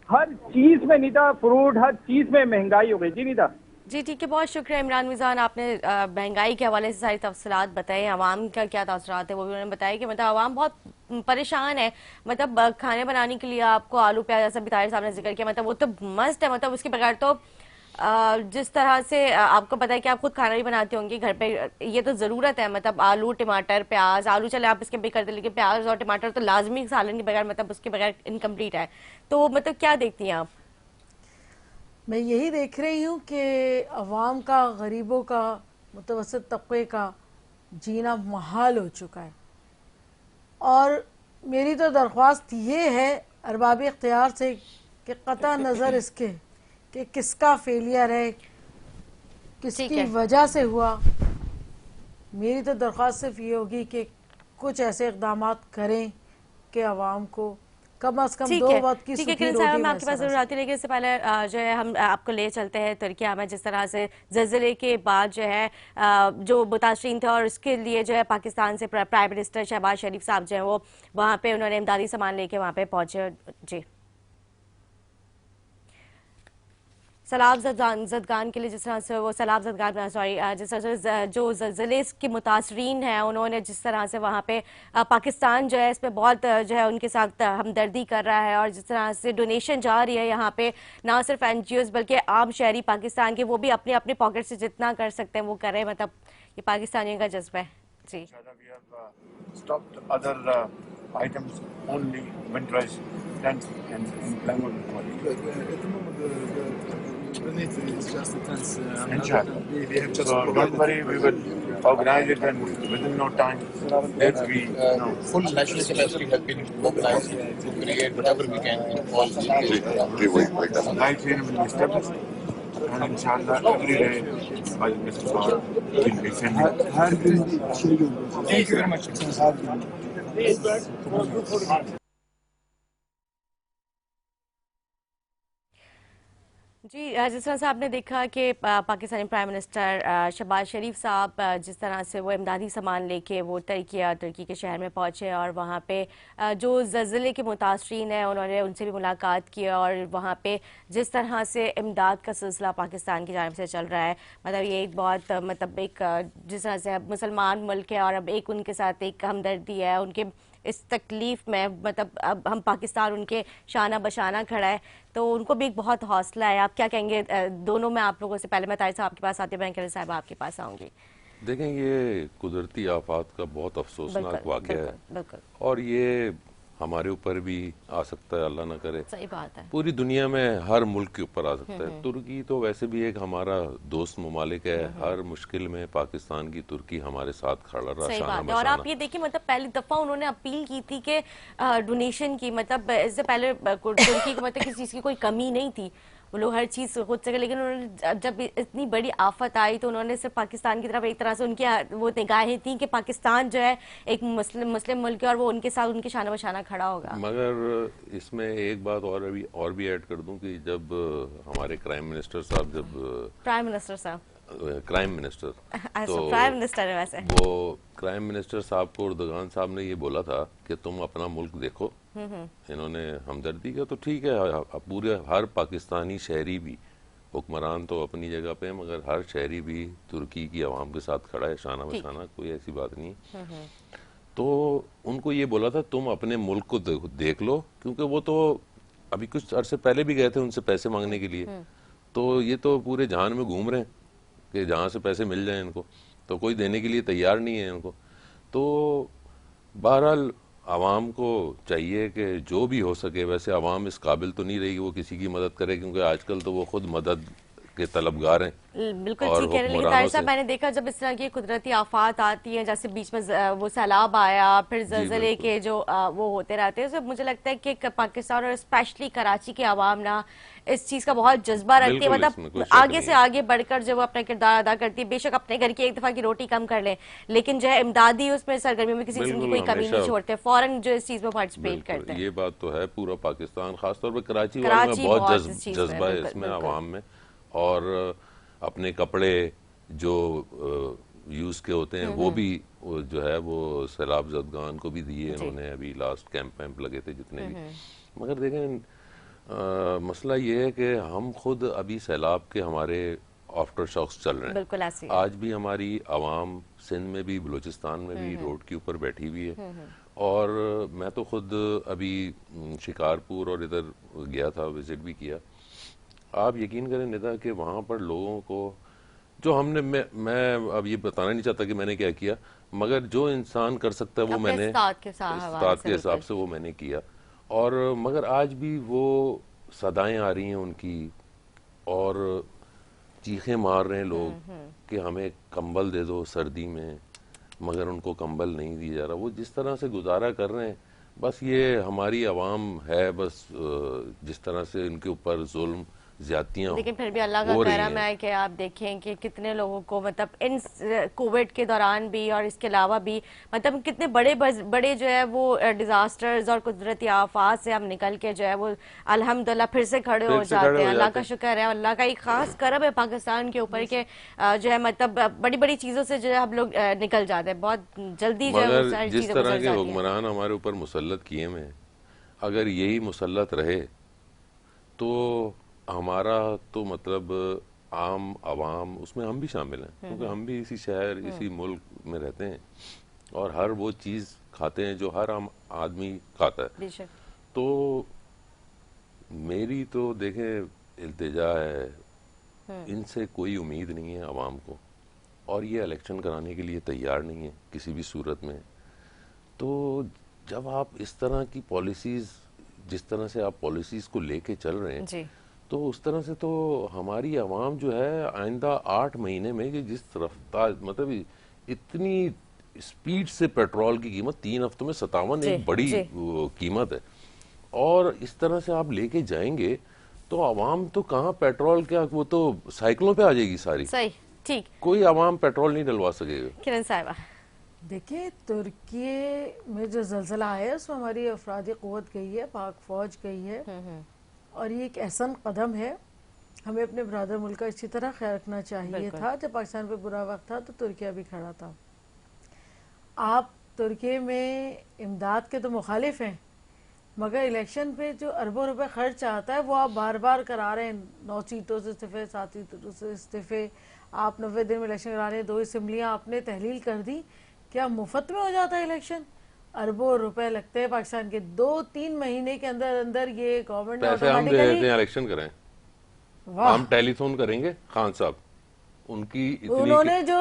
हर चीज में निदा, फ्रूट, हर चीज में महंगाई हो गई। जी निदा। जी ठीक है, बहुत शुक्रिया इमरान मिज़ान, आपने महंगाई के हवाले से सारी तफसीलात बताए, आवाम का क्या तासरात है वो भी उन्होंने बताया कि मतलब आवाम बहुत परेशान है। मतलब खाने बनाने के लिए आपको आलू प्याज जैसा भी ताहिर साहब ने जिक्र किया, मतलब वो तो मस्त है, मतलब उसके बगैर तो जिस तरह से आपको पता है कि आप खुद खाना भी बनाते होंगे घर पे, ये तो ज़रूरत है। मतलब आलू टमाटर प्याज, आलू चले आप इसके भी करते, लेकिन प्याज और टमाटर तो लाजमी सालन के बगैर, मतलब उसके बगैर इनकम्प्लीट है। तो मतलब क्या देखती हैं आप? मैं यही देख रही हूँ कि अवाम का, गरीबों का, मुतवसत तबके का जीना मुहाल हो चुका है। और मेरी तो दरख्वास्त ये है अरबाब इख्तियार से कि कता नज़र इसके कि किसका फेलियर है, ठीक किसकी है। वजह से हुआ, मेरी तो दरख्वास्त सिर्फ ये होगी कि कुछ ऐसे इक़दाम करें कि अवाम को कम अज कम ठीक दो है, वक्त की ठीक है सूखी किरण रोटी साहब, मैं आपके पास मैसर आ जरूर आती हूँ, लेकिन इससे पहले जो है हम आपको ले चलते हैं तुर्किया में। जिस तरह से ज़लज़ले के बाद जो है जो मुतासरीन थे और उसके लिए जो है पाकिस्तान से प्राइम मिनिस्टर शहबाज शरीफ साहब जो है वो वहाँ पे उन्होंने इमदादी सामान लेके वहाँ पे पहुँचे। जी सैलाब ज़दगान के लिए जिस तरह से वो सैलाब ज़दगान सॉरी जिस तरह से जो ज़लज़ले के मुतासरीन हैं उन्होंने जिस तरह से वहाँ पे पाकिस्तान जो है इस पर बहुत जो है उनके साथ हमदर्दी कर रहा है और जिस तरह से डोनेशन जा रही है यहाँ पे ना सिर्फ NGOs बल्कि आम शहरी पाकिस्तान के वो भी अपने अपने पॉकेट से जितना कर सकते हैं वो करें, मतलब ये पाकिस्तानियों का जज्बा है जी। We have stopped other items, only winterized tents and plywood. At the moment, the need is just the tents. Inshallah. We have just So don't worry, we will organize it and within no time there will be full national capacity has been mobilized to create whatever we can in all the life here will be established. And inshallah, every day by the grace of God, we'll be sending. Thank you very much. जी जिस तरह से आपने देखा कि पाकिस्तानी प्राइम मिनिस्टर शहबाज शरीफ साहब जिस तरह से वो इमदादी सामान लेके वो तुर्की के शहर में पहुंचे और वहाँ पे जो ज़लज़ले के मुतासरीन हैं उन्होंने उनसे भी मुलाकात की और वहाँ पे जिस तरह से इमदाद का सिलसिला पाकिस्तान की जानिब से चल रहा है, मतलब ये एक बहुत मतलब एक जिस तरह से अब मुसलमान मुल्क है और अब एक उनके साथ एक हमदर्दी है उनके इस तकलीफ़ में, मतलब अब हम पाकिस्तान उनके शाना बशाना खड़ा है तो उनको भी एक बहुत हौसला है। आप क्या कहेंगे दोनों में आप लोगों से? पहले मैं तारिक साहब आपके पास आती हूँ, बैंक साहब आपके पास आऊँगी। देखें, ये कुदरती आफात का बहुत अफसोसनाक वाक़या है बिल्कुल, और ये हमारे ऊपर भी आ सकता है, अल्लाह ना करे। सही बात है। पूरी दुनिया में हर मुल्क के ऊपर आ सकता है। तुर्की तो वैसे भी एक हमारा दोस्त ममालिक है, हर मुश्किल में पाकिस्तान की तुर्की हमारे साथ खड़ा रहा। सही बात है। और आप ये देखिए, मतलब पहली दफा उन्होंने अपील की थी कि डोनेशन की, मतलब इससे पहले तुर्की को मतलब किसी चीज की कोई कमी नहीं थी, वो लोग हर चीज खुद से, लेकिन उन्होंने जब इतनी बड़ी आफत आई तो उन्होंने सिर्फ पाकिस्तान की तरफ एक तरह से उनकी वो निगाहें थी कि पाकिस्तान जो है एक मुस्लिम मुल्क है और वो उनके साथ उनके शाना बशाना खड़ा होगा। मगर इसमें एक बात और भी ऐड कर दूं कि जब हमारे प्राइम मिनिस्टर साहब तो प्राइम मिनिस्टर है वैसे, वो प्राइम मिनिस्टर साहब को उर्दगान साहब ने ये बोला था कि तुम अपना मुल्क देखो, इन्होंने हमदर्दी का तो ठीक है, पूरे हर पाकिस्तानी शहरी भी, हुक्मरान तो अपनी जगह पे, मगर हर शहरी भी तुर्की की आवाम के साथ खड़ा है, शाना बशाना, कोई ऐसी बात नहीं। तो उनको ये बोला था तुम अपने मुल्क को देख लो, क्योंकि वो तो अभी कुछ अरसे पहले भी गए थे उनसे पैसे मांगने के लिए, तो ये तो पूरे जहान में घूम रहे हैं कि जहाँ से पैसे मिल जाए इनको, तो कोई देने के लिए तैयार नहीं है इनको। तो बहरहाल आवाम को चाहिए कि जो भी हो सके, वैसे आवाम इस काबिल तो नहीं रही कि वो किसी की मदद करे, क्योंकि आजकल तो वो खुद मदद के तलबगार हैं। बिल्कुल ठीक कह रहे हैं, लेकिन तारिक साहब मैंने देखा जब इस तरह की कुदरती आफात आती हैं, जैसे बीच में वो सैलाब आया, फिर ज़लज़ले के जो वो होते रहते हैं, तो मुझे लगता है कि पाकिस्तान और स्पेशली कराची की आवाम ना इस चीज का बहुत जज्बा रखती है, मतलब आगे से आगे बढ़कर जो वो अपना किरदार अदा करती है। बेशक अपने घर की एक दफा की रोटी कम कर ले, लेकिन जो है इमदादी उसमें सरगर्मी में किसी किस्म की कोई कमी नहीं छोड़ते, फौरन जो इस चीज में पार्टिसिपेट करते हैं। ये बात तो है, पूरा पाकिस्तान, खासतौर पर कराची वालों में बहुत जज्बा है इसमें आवाम में। और अपने कपड़े जो यूज के होते हैं वो भी जो है वो सैलाब ज़दगान को भी दिए उन्होंने, अभी लास्ट कैंप लगे थे जितने भी। मगर देखें मसला ये है कि हम खुद अभी सैलाब के हमारे आफ्टर शॉक्स चल रहे हैं। बिल्कुल ऐसे आज भी हमारी आवाम सिंध में भी, बलूचिस्तान में भी रोड के ऊपर बैठी हुई है। और मैं तो खुद अभी शिकारपुर और इधर गया था, विजिट भी किया। आप यकीन करें निदा कि वहाँ पर लोगों को जो हमने मैं अब ये बताना नहीं चाहता कि मैंने क्या किया, मगर जो इंसान कर सकता है वो मैंने इस्ताद के हिसाब से वो मैंने किया। और मगर आज भी वो सदाएं आ रही हैं उनकी और चीखें मार रहे हैं लोग कि हमें कंबल दे दो सर्दी में, मगर उनको कंबल नहीं दिया जा रहा। वो जिस तरह से गुजारा कर रहे हैं, बस ये हमारी आवाम है, बस जिस तरह से इनके ऊपर जुल्म ज्यादतियां, लेकिन फिर भी अल्लाह का करम है कि आप देखें कि कितने लोगों को, मतलब इन कोविड के दौरान भी और इसके अलावा भी, मतलब कितने बड़े जो है वो डिजास्टर्स और कुदरती आफात से हम निकल के जो है वो अल्हम्दुलिल्लाह फिर से खड़े हो जाते हैं। अल्लाह का शुक्र है, अल्लाह का एक खास करम है पाकिस्तान के ऊपर के जो है मतलब बड़ी बड़ी चीजों से जो है हम लोग निकल जाते हैं बहुत जल्दी जो है। जिस तरह के हुक्मरान हमारे ऊपर मुसल्लत किए हुए, अगर यही मुसल्लत रहे तो हमारा तो मतलब आम आवाम उसमें हम भी शामिल हैं, क्योंकि हम भी इसी शहर इसी मुल्क में रहते हैं और हर वो चीज़ खाते हैं जो हर आम आदमी खाता है। बेशक। तो मेरी तो देखें इल्तिजा है, इनसे कोई उम्मीद नहीं है आवाम को, और ये इलेक्शन कराने के लिए तैयार नहीं है किसी भी सूरत में। तो जब आप इस तरह की पॉलिसीज, जिस तरह से आप पॉलिसीज को लेके चल रहे हैं जी। तो उस तरह से तो हमारी आवाम जो है आइंदा 8 महीने में कि जिस रफ्तार मतलब इतनी स्पीड से पेट्रोल की कीमत 3 हफ्तों में 57 जी, एक बड़ी जी। कीमत है, और इस तरह से आप लेके जाएंगे तो आवाम तो कहाँ पेट्रोल, क्या वो तो साइकिलों पे आ जाएगी सारी, सही। ठीक। कोई आवाम पेट्रोल नहीं डलवा सकेगा। किरण साहिबा। देखिए, तुर्की में जो जल्जला आया है उसमें हमारी अफरादी क़ुव्वत गई है, पाक फौज गई है, और ये एक एहसन कदम है। हमें अपने ब्रादर मुल्क का इसी तरह ख्याल रखना चाहिए था। जब पाकिस्तान पे बुरा वक्त था तो तुर्किया भी खड़ा था। आप तुर्की में इमदाद के तो मुखालिफ हैं, मगर इलेक्शन पे जो अरबों रुपए खर्च आता है वो आप बार बार करा रहे हैं। 9 सीटों से इस्तीफे, 7 सीटों से इस्तीफे, आप 90 दिन में इलेक्शन करा रहे हैं, 2 असम्बलियाँ आपने तहलील कर दी। क्या मुफ्त में हो जाता है इलेक्शन? अरबों रुपए लगते हैं पाकिस्तान के। 2-3 महीने के अंदर अंदर ये गवर्नमेंट ने पैसे हम दे देते ऑटोमेटिकली, हैं, इलेक्शन करें, वाह, हम टेलीफोन करेंगे खान साहब, उनकी इतनी उन्होंने जो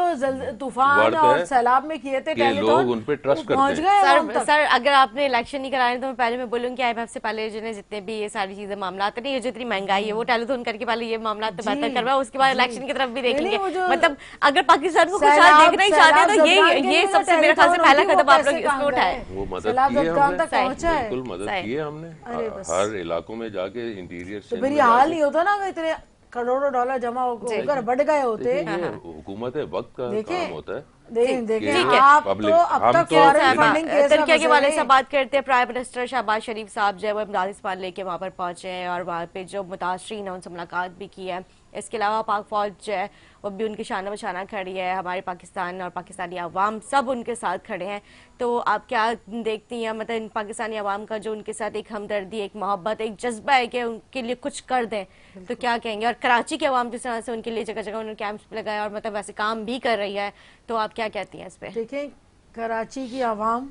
तूफान वर्थ और है सैलाब में किए थे कि टेलीथॉन, लोग उन पे ट्रस्ट वो करते पहुंच हैं। गए आवाम तक। सर अगर आपने इलेक्शन नहीं कराए तो मैं पहले मैं बोलूंगी IMF से पहले जो है जितने भी ये सारी चीजें मामला नहीं है, जो इतनी महंगाई है वो टेलीथोन करके पहले ये मामला तो बेहतर करवाए, उसके बाद इलेक्शन की तरफ भी देखेंगे। वो जो मतलब अगर पाकिस्तान को खुशहाल देखना ही चाहते हैं तो ये सबसे मेरे ख्याल से पहला कदम आप लोग इसमें उठाए। वो मदद सैलाब की है जब गांव हमने, तक पहुंचा है, बिल्कुल मदद सही। की है हमने, अरे बस। हर इलाकों में जाके इंटीरियर तो फिर ये हाल नहीं होता ना, इतने करोड़ों डॉलर जमा होकर बढ़ गए होते। ये हुकूमत है, वक्त का काम होता है। देखें ठीक है। आप पब्लिक- तो अब हम तक तो- फॉरेन फंडिंग केस में तुर्की के फंसे वाले रहे। से बात करते हैं। प्राइम मिनिस्टर शहबाज शरीफ साहब जो है वो इमदादी सामान लेके वहाँ पर पहुंचे हैं और वहाँ पे जो मुतासरीन है उनसे मुलाकात भी की है। इसके अलावा पाक फौज जो है वो भी उनके शाना बशाना खड़ी है, हमारे पाकिस्तान और पाकिस्तानी अवाम सब उनके साथ खड़े हैं। तो आप क्या देखती हैं, मतलब इन पाकिस्तानी अवाम का जो उनके साथ एक हमदर्दी, एक मोहब्बत, एक जज्बा है कि उनके लिए कुछ कर दें, तो क्या कहेंगे? और कराची के अवाम जिस तरह से उनके लिए जगह जगह उन्होंने कैंप्स लगाया और मतलब वैसे काम भी कर रही है, तो आप क्या कहती हैं इस पर? देखें, कराची की आवाम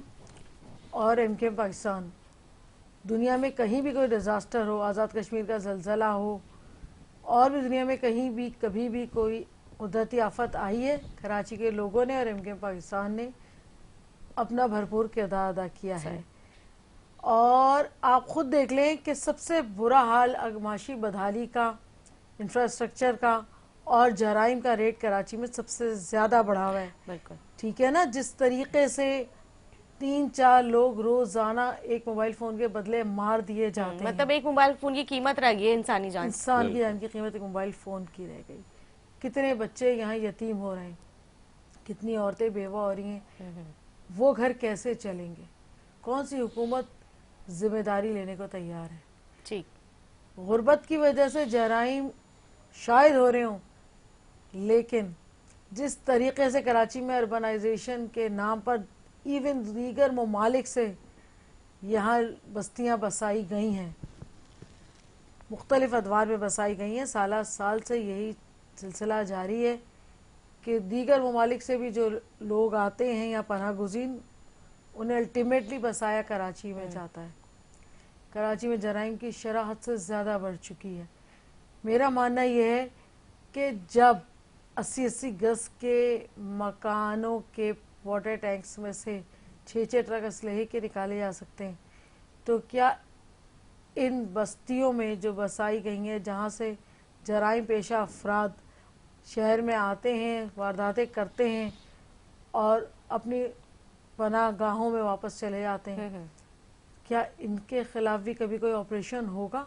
और MK पाकिस्तान, दुनिया में कहीं भी कोई डिजास्टर हो, आज़ाद कश्मीर का जल्जला हो, और भी दुनिया में कहीं भी कभी भी कोई कुदरती आफत आई है, कराची के लोगों ने और MK पाकिस्तान ने अपना भरपूर किरदार अदा किया है। और आप खुद देख लें कि सबसे बुरा हाल अगमाशी बदहाली का, इंफ्रास्ट्रक्चर का और जराइम का रेट कराची में सबसे ज़्यादा बढ़ा हुआ है। बिल्कुल ठीक है ना, जिस तरीके से 3-4 लोग रोजाना एक मोबाइल फोन के बदले मार दिए जाते हैं। मतलब एक मोबाइल फोन की कीमत रह गई है इंसानी जान। इंसान की जान की कीमत एक मोबाइल फोन की रह गई। कितने बच्चे यहाँ यतीम हो रहे हैं, कितनी औरतें बेवा हो रही हैं, वो घर कैसे चलेंगे? कौन सी हुकूमत जिम्मेदारी लेने को तैयार है? ठीक। गुर्बत की वजह से जराइम शायद हो रहे हों, लेकिन जिस तरीके से कराची में अर्बनाइजेशन के नाम पर इवन दीगर ममालिक से यहाँ बस्तियाँ बसाई गई हैं, मुख्तलिफ अदवार में बसाई गई हैं, साल साल से यही सिलसिला जारी है कि दीगर ममालिक से भी जो लोग आते हैं या पनाह गुज़ीन, उन्हें अल्टीमेटली बसाया कराची में जाता है। कराची में जराइम की शरह हद से ज़्यादा बढ़ चुकी है। मेरा मानना यह है कि जब 80-80 गज के मकानों के वाटर टैंक्स में से 6-6 ट्रक असलहे के निकाले जा सकते हैं, तो क्या इन बस्तियों में जो बसाई गई हैं, जहाँ से जराइम पेशा अफराद शहर में आते हैं, वारदातें करते हैं और अपनी पनाह गाहों में वापस चले जाते हैं, क्या इनके खिलाफ भी कभी कोई ऑपरेशन होगा?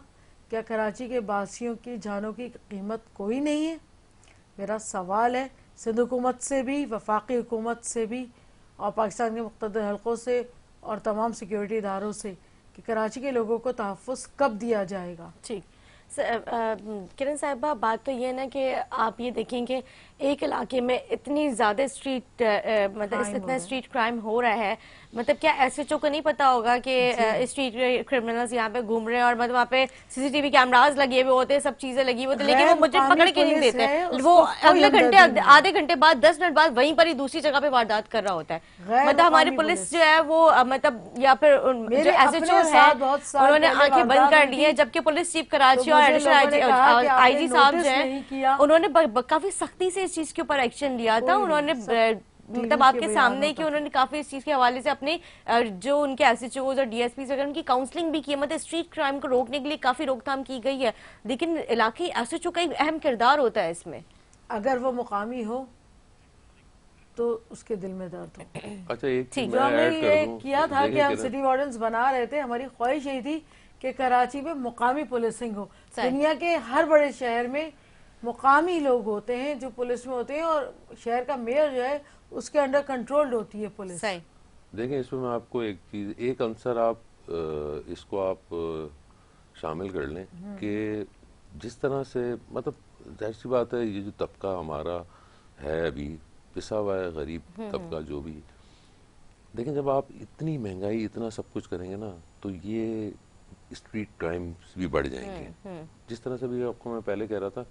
क्या कराची के बासियों की जानों की कीमत कोई नहीं है? मेरा सवाल है सिंध हुकूमत से भी, वफाकी हुकूमत से भी और पाकिस्तान के मुख्तलिफ हलकों से और तमाम सिक्योरिटी इदारों से कि कराची के लोगों को तहफ़्फ़ुज़ कब दिया जाएगा? ठीक। किरण साहिबा, बात तो ये है ना कि आप ये देखेंगे एक इलाके में इतनी ज्यादा स्ट्रीट मतलब इतना स्ट्रीट क्राइम हो रहा है, मतलब क्या एसएचओ को नहीं पता होगा कि स्ट्रीट क्रिमिनल्स यहाँ पे घूम रहे हैं और मतलब वहाँ पे सीसीटीवी कैमरास लगे हुए होते हैं, सब चीजें लगी हुई होती है, लेकिन वो मुझे पकड़ के नहीं देते। वो अगले घंटे आधे घंटे बाद 10 मिनट बाद वहीं पर ही दूसरी जगह पे वारदात कर रहा होता है। मतलब हमारी पुलिस जो है वो मतलब या फिर जो एसएचओ है उन्होंने आंखें बंद कर ली है, जबकि पुलिस चीफ कराची और एडिशनल आईजी साहब जो है उन्होंने काफी सख्ती से इस चीज के ऊपर एक्शन लिया था। उन्होंने मतलब आपके सामने कि उन्होंने काफी इस चीज के हवाले से अपने जो उनके एसएचओज और डीएसपी वगैरह उनकी काउंसलिंग भी की है। मतलब स्ट्रीट क्राइम को रोकने के लिए काफी रोकथाम की गई है, लेकिन इलाके एसएचओ का एक अहम किरदार होता है इसमें। अगर वो मुकामी हो तो उसके दिल में दर्द हो। अच्छा, एक चीज जो मैं हमने ऐड ये कर दूं, किया था कि देखिए हम किरण, सिटी वार्डन्स बना रहे थे, हमारी ख्वाहिश यही थी कि कराची में मुकामी पुलिसिंग हो। दुनिया के हर बड़े शहर में मुकामी लोग होते हैं जो पुलिस में होते हैं और शहर का मेयर जो है उसके अंडर कंट्रोल्ड होती है पुलिस। देखिए इसमें मैं आपको एक चीज, एक आंसर आप इसको आप शामिल कर लें कि जिस तरह से मतलब जाहिर सी बात है ये जो तबका हमारा है अभी पिसा हुआ है, गरीब तबका जो भी, लेकिन जब आप इतनी महंगाई इतना सब कुछ करेंगे ना तो ये स्ट्रीट क्राइम्स भी बढ़ जाएंगे। जिस तरह से भी आपको मैं पहले कह रहा था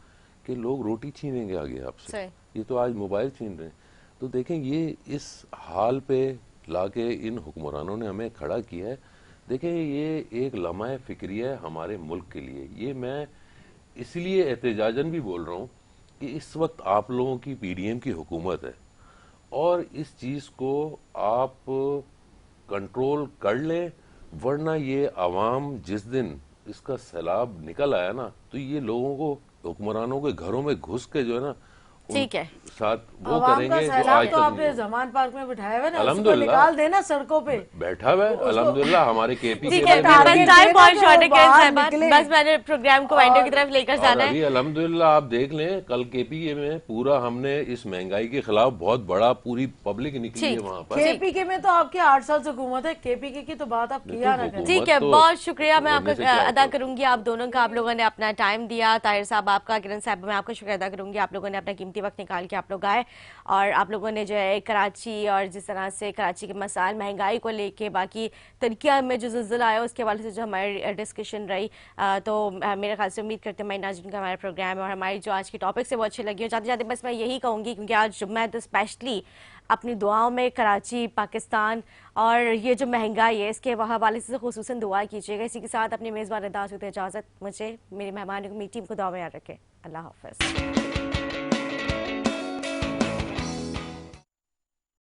कि लोग रोटी छीनेंगे आगे आपसे, ये तो आज मोबाइल छीन रहे हैं। तो देखें ये इस हाल पे लाके इन हुक्मरानों ने हमें खड़ा किया है। देखें ये एक लम्हा फिक्रिया है हमारे मुल्क के लिए। ये मैं इसलिए एहतजाजन भी बोल रहा हूँ कि इस वक्त आप लोगों की पीडीएम की हुकूमत है और इस चीज को आप कंट्रोल कर लें, वरना ये आवाम जिस दिन इसका सैलाब निकल आया ना तो ये लोगों को हुक्मरानों के घरों में घुस के जो है ना ठीक है साथ वो करेंगे जो आज तो तक आपने जमान पार्क में बिठाया हुआ ना, उसको अल्हम्दुलिल्लाह निकाल देना सड़कों पे। बैठा हुआ है अल्हम्दुलिल्लाह हमारे केपी ठीक के है, में बस भी टाइम बहुत शॉर्ट है बाहर साहब, निकले। बस मैंने प्रोग्राम को वाइंडो की तरफ लेकर और जाना है। अभी अल्हम्दुलिल्लाह आप देख लें कल केपीके में पूरा हमने इस महंगाई के खिलाफ बहुत बड़ा पूरी पब्लिक निकली है वहाँ पर। केपीके में तो आपके 8 साल से हुकूमत है, केपीके की तो बात आप किया ना करें। ठीक है, तो बहुत शुक्रिया मैं होने से आपका क्या अदा होगा? करूंगी आप दोनों का, आप लोगों ने अपना टाइम दिया। ताहिर साहब आपका, किरण साहब मैं आपका शुक्रिया अदा करूंगी, आप लोगों ने अपना कीमती वक्त निकाल के आप लोग आए और आप लोगों ने जो है कराची और जिस तरह से कराची के मसाइल, महंगाई को लेके, बाकी तुर्किया में जो ज़िलज़िला आया उसके हवाले से जो हमारी डिस्कशन रही, तो मेरे ख्याल से उम्मीद करते हैं मैं नाज़रीन का हमारा प्रोग्राम और हमारी जो आज की टॉपिक से वो अच्छी लगी हो। जाते जाते बस मैं यही कहूँगी क्योंकि आज मैं तो स्पेशली अपनी दुआओं में कराची, पाकिस्तान और ये जो महंगाई है इसके हवाले से खुसूसन दुआ कीजिएगा। इसी के साथ अपनी मेज़बान अदा होते इजाज़त, मुझे मेरे मेहमान को, मेरी टीम को दुआ में याद रखें। अल्लाह हाफ़िज़।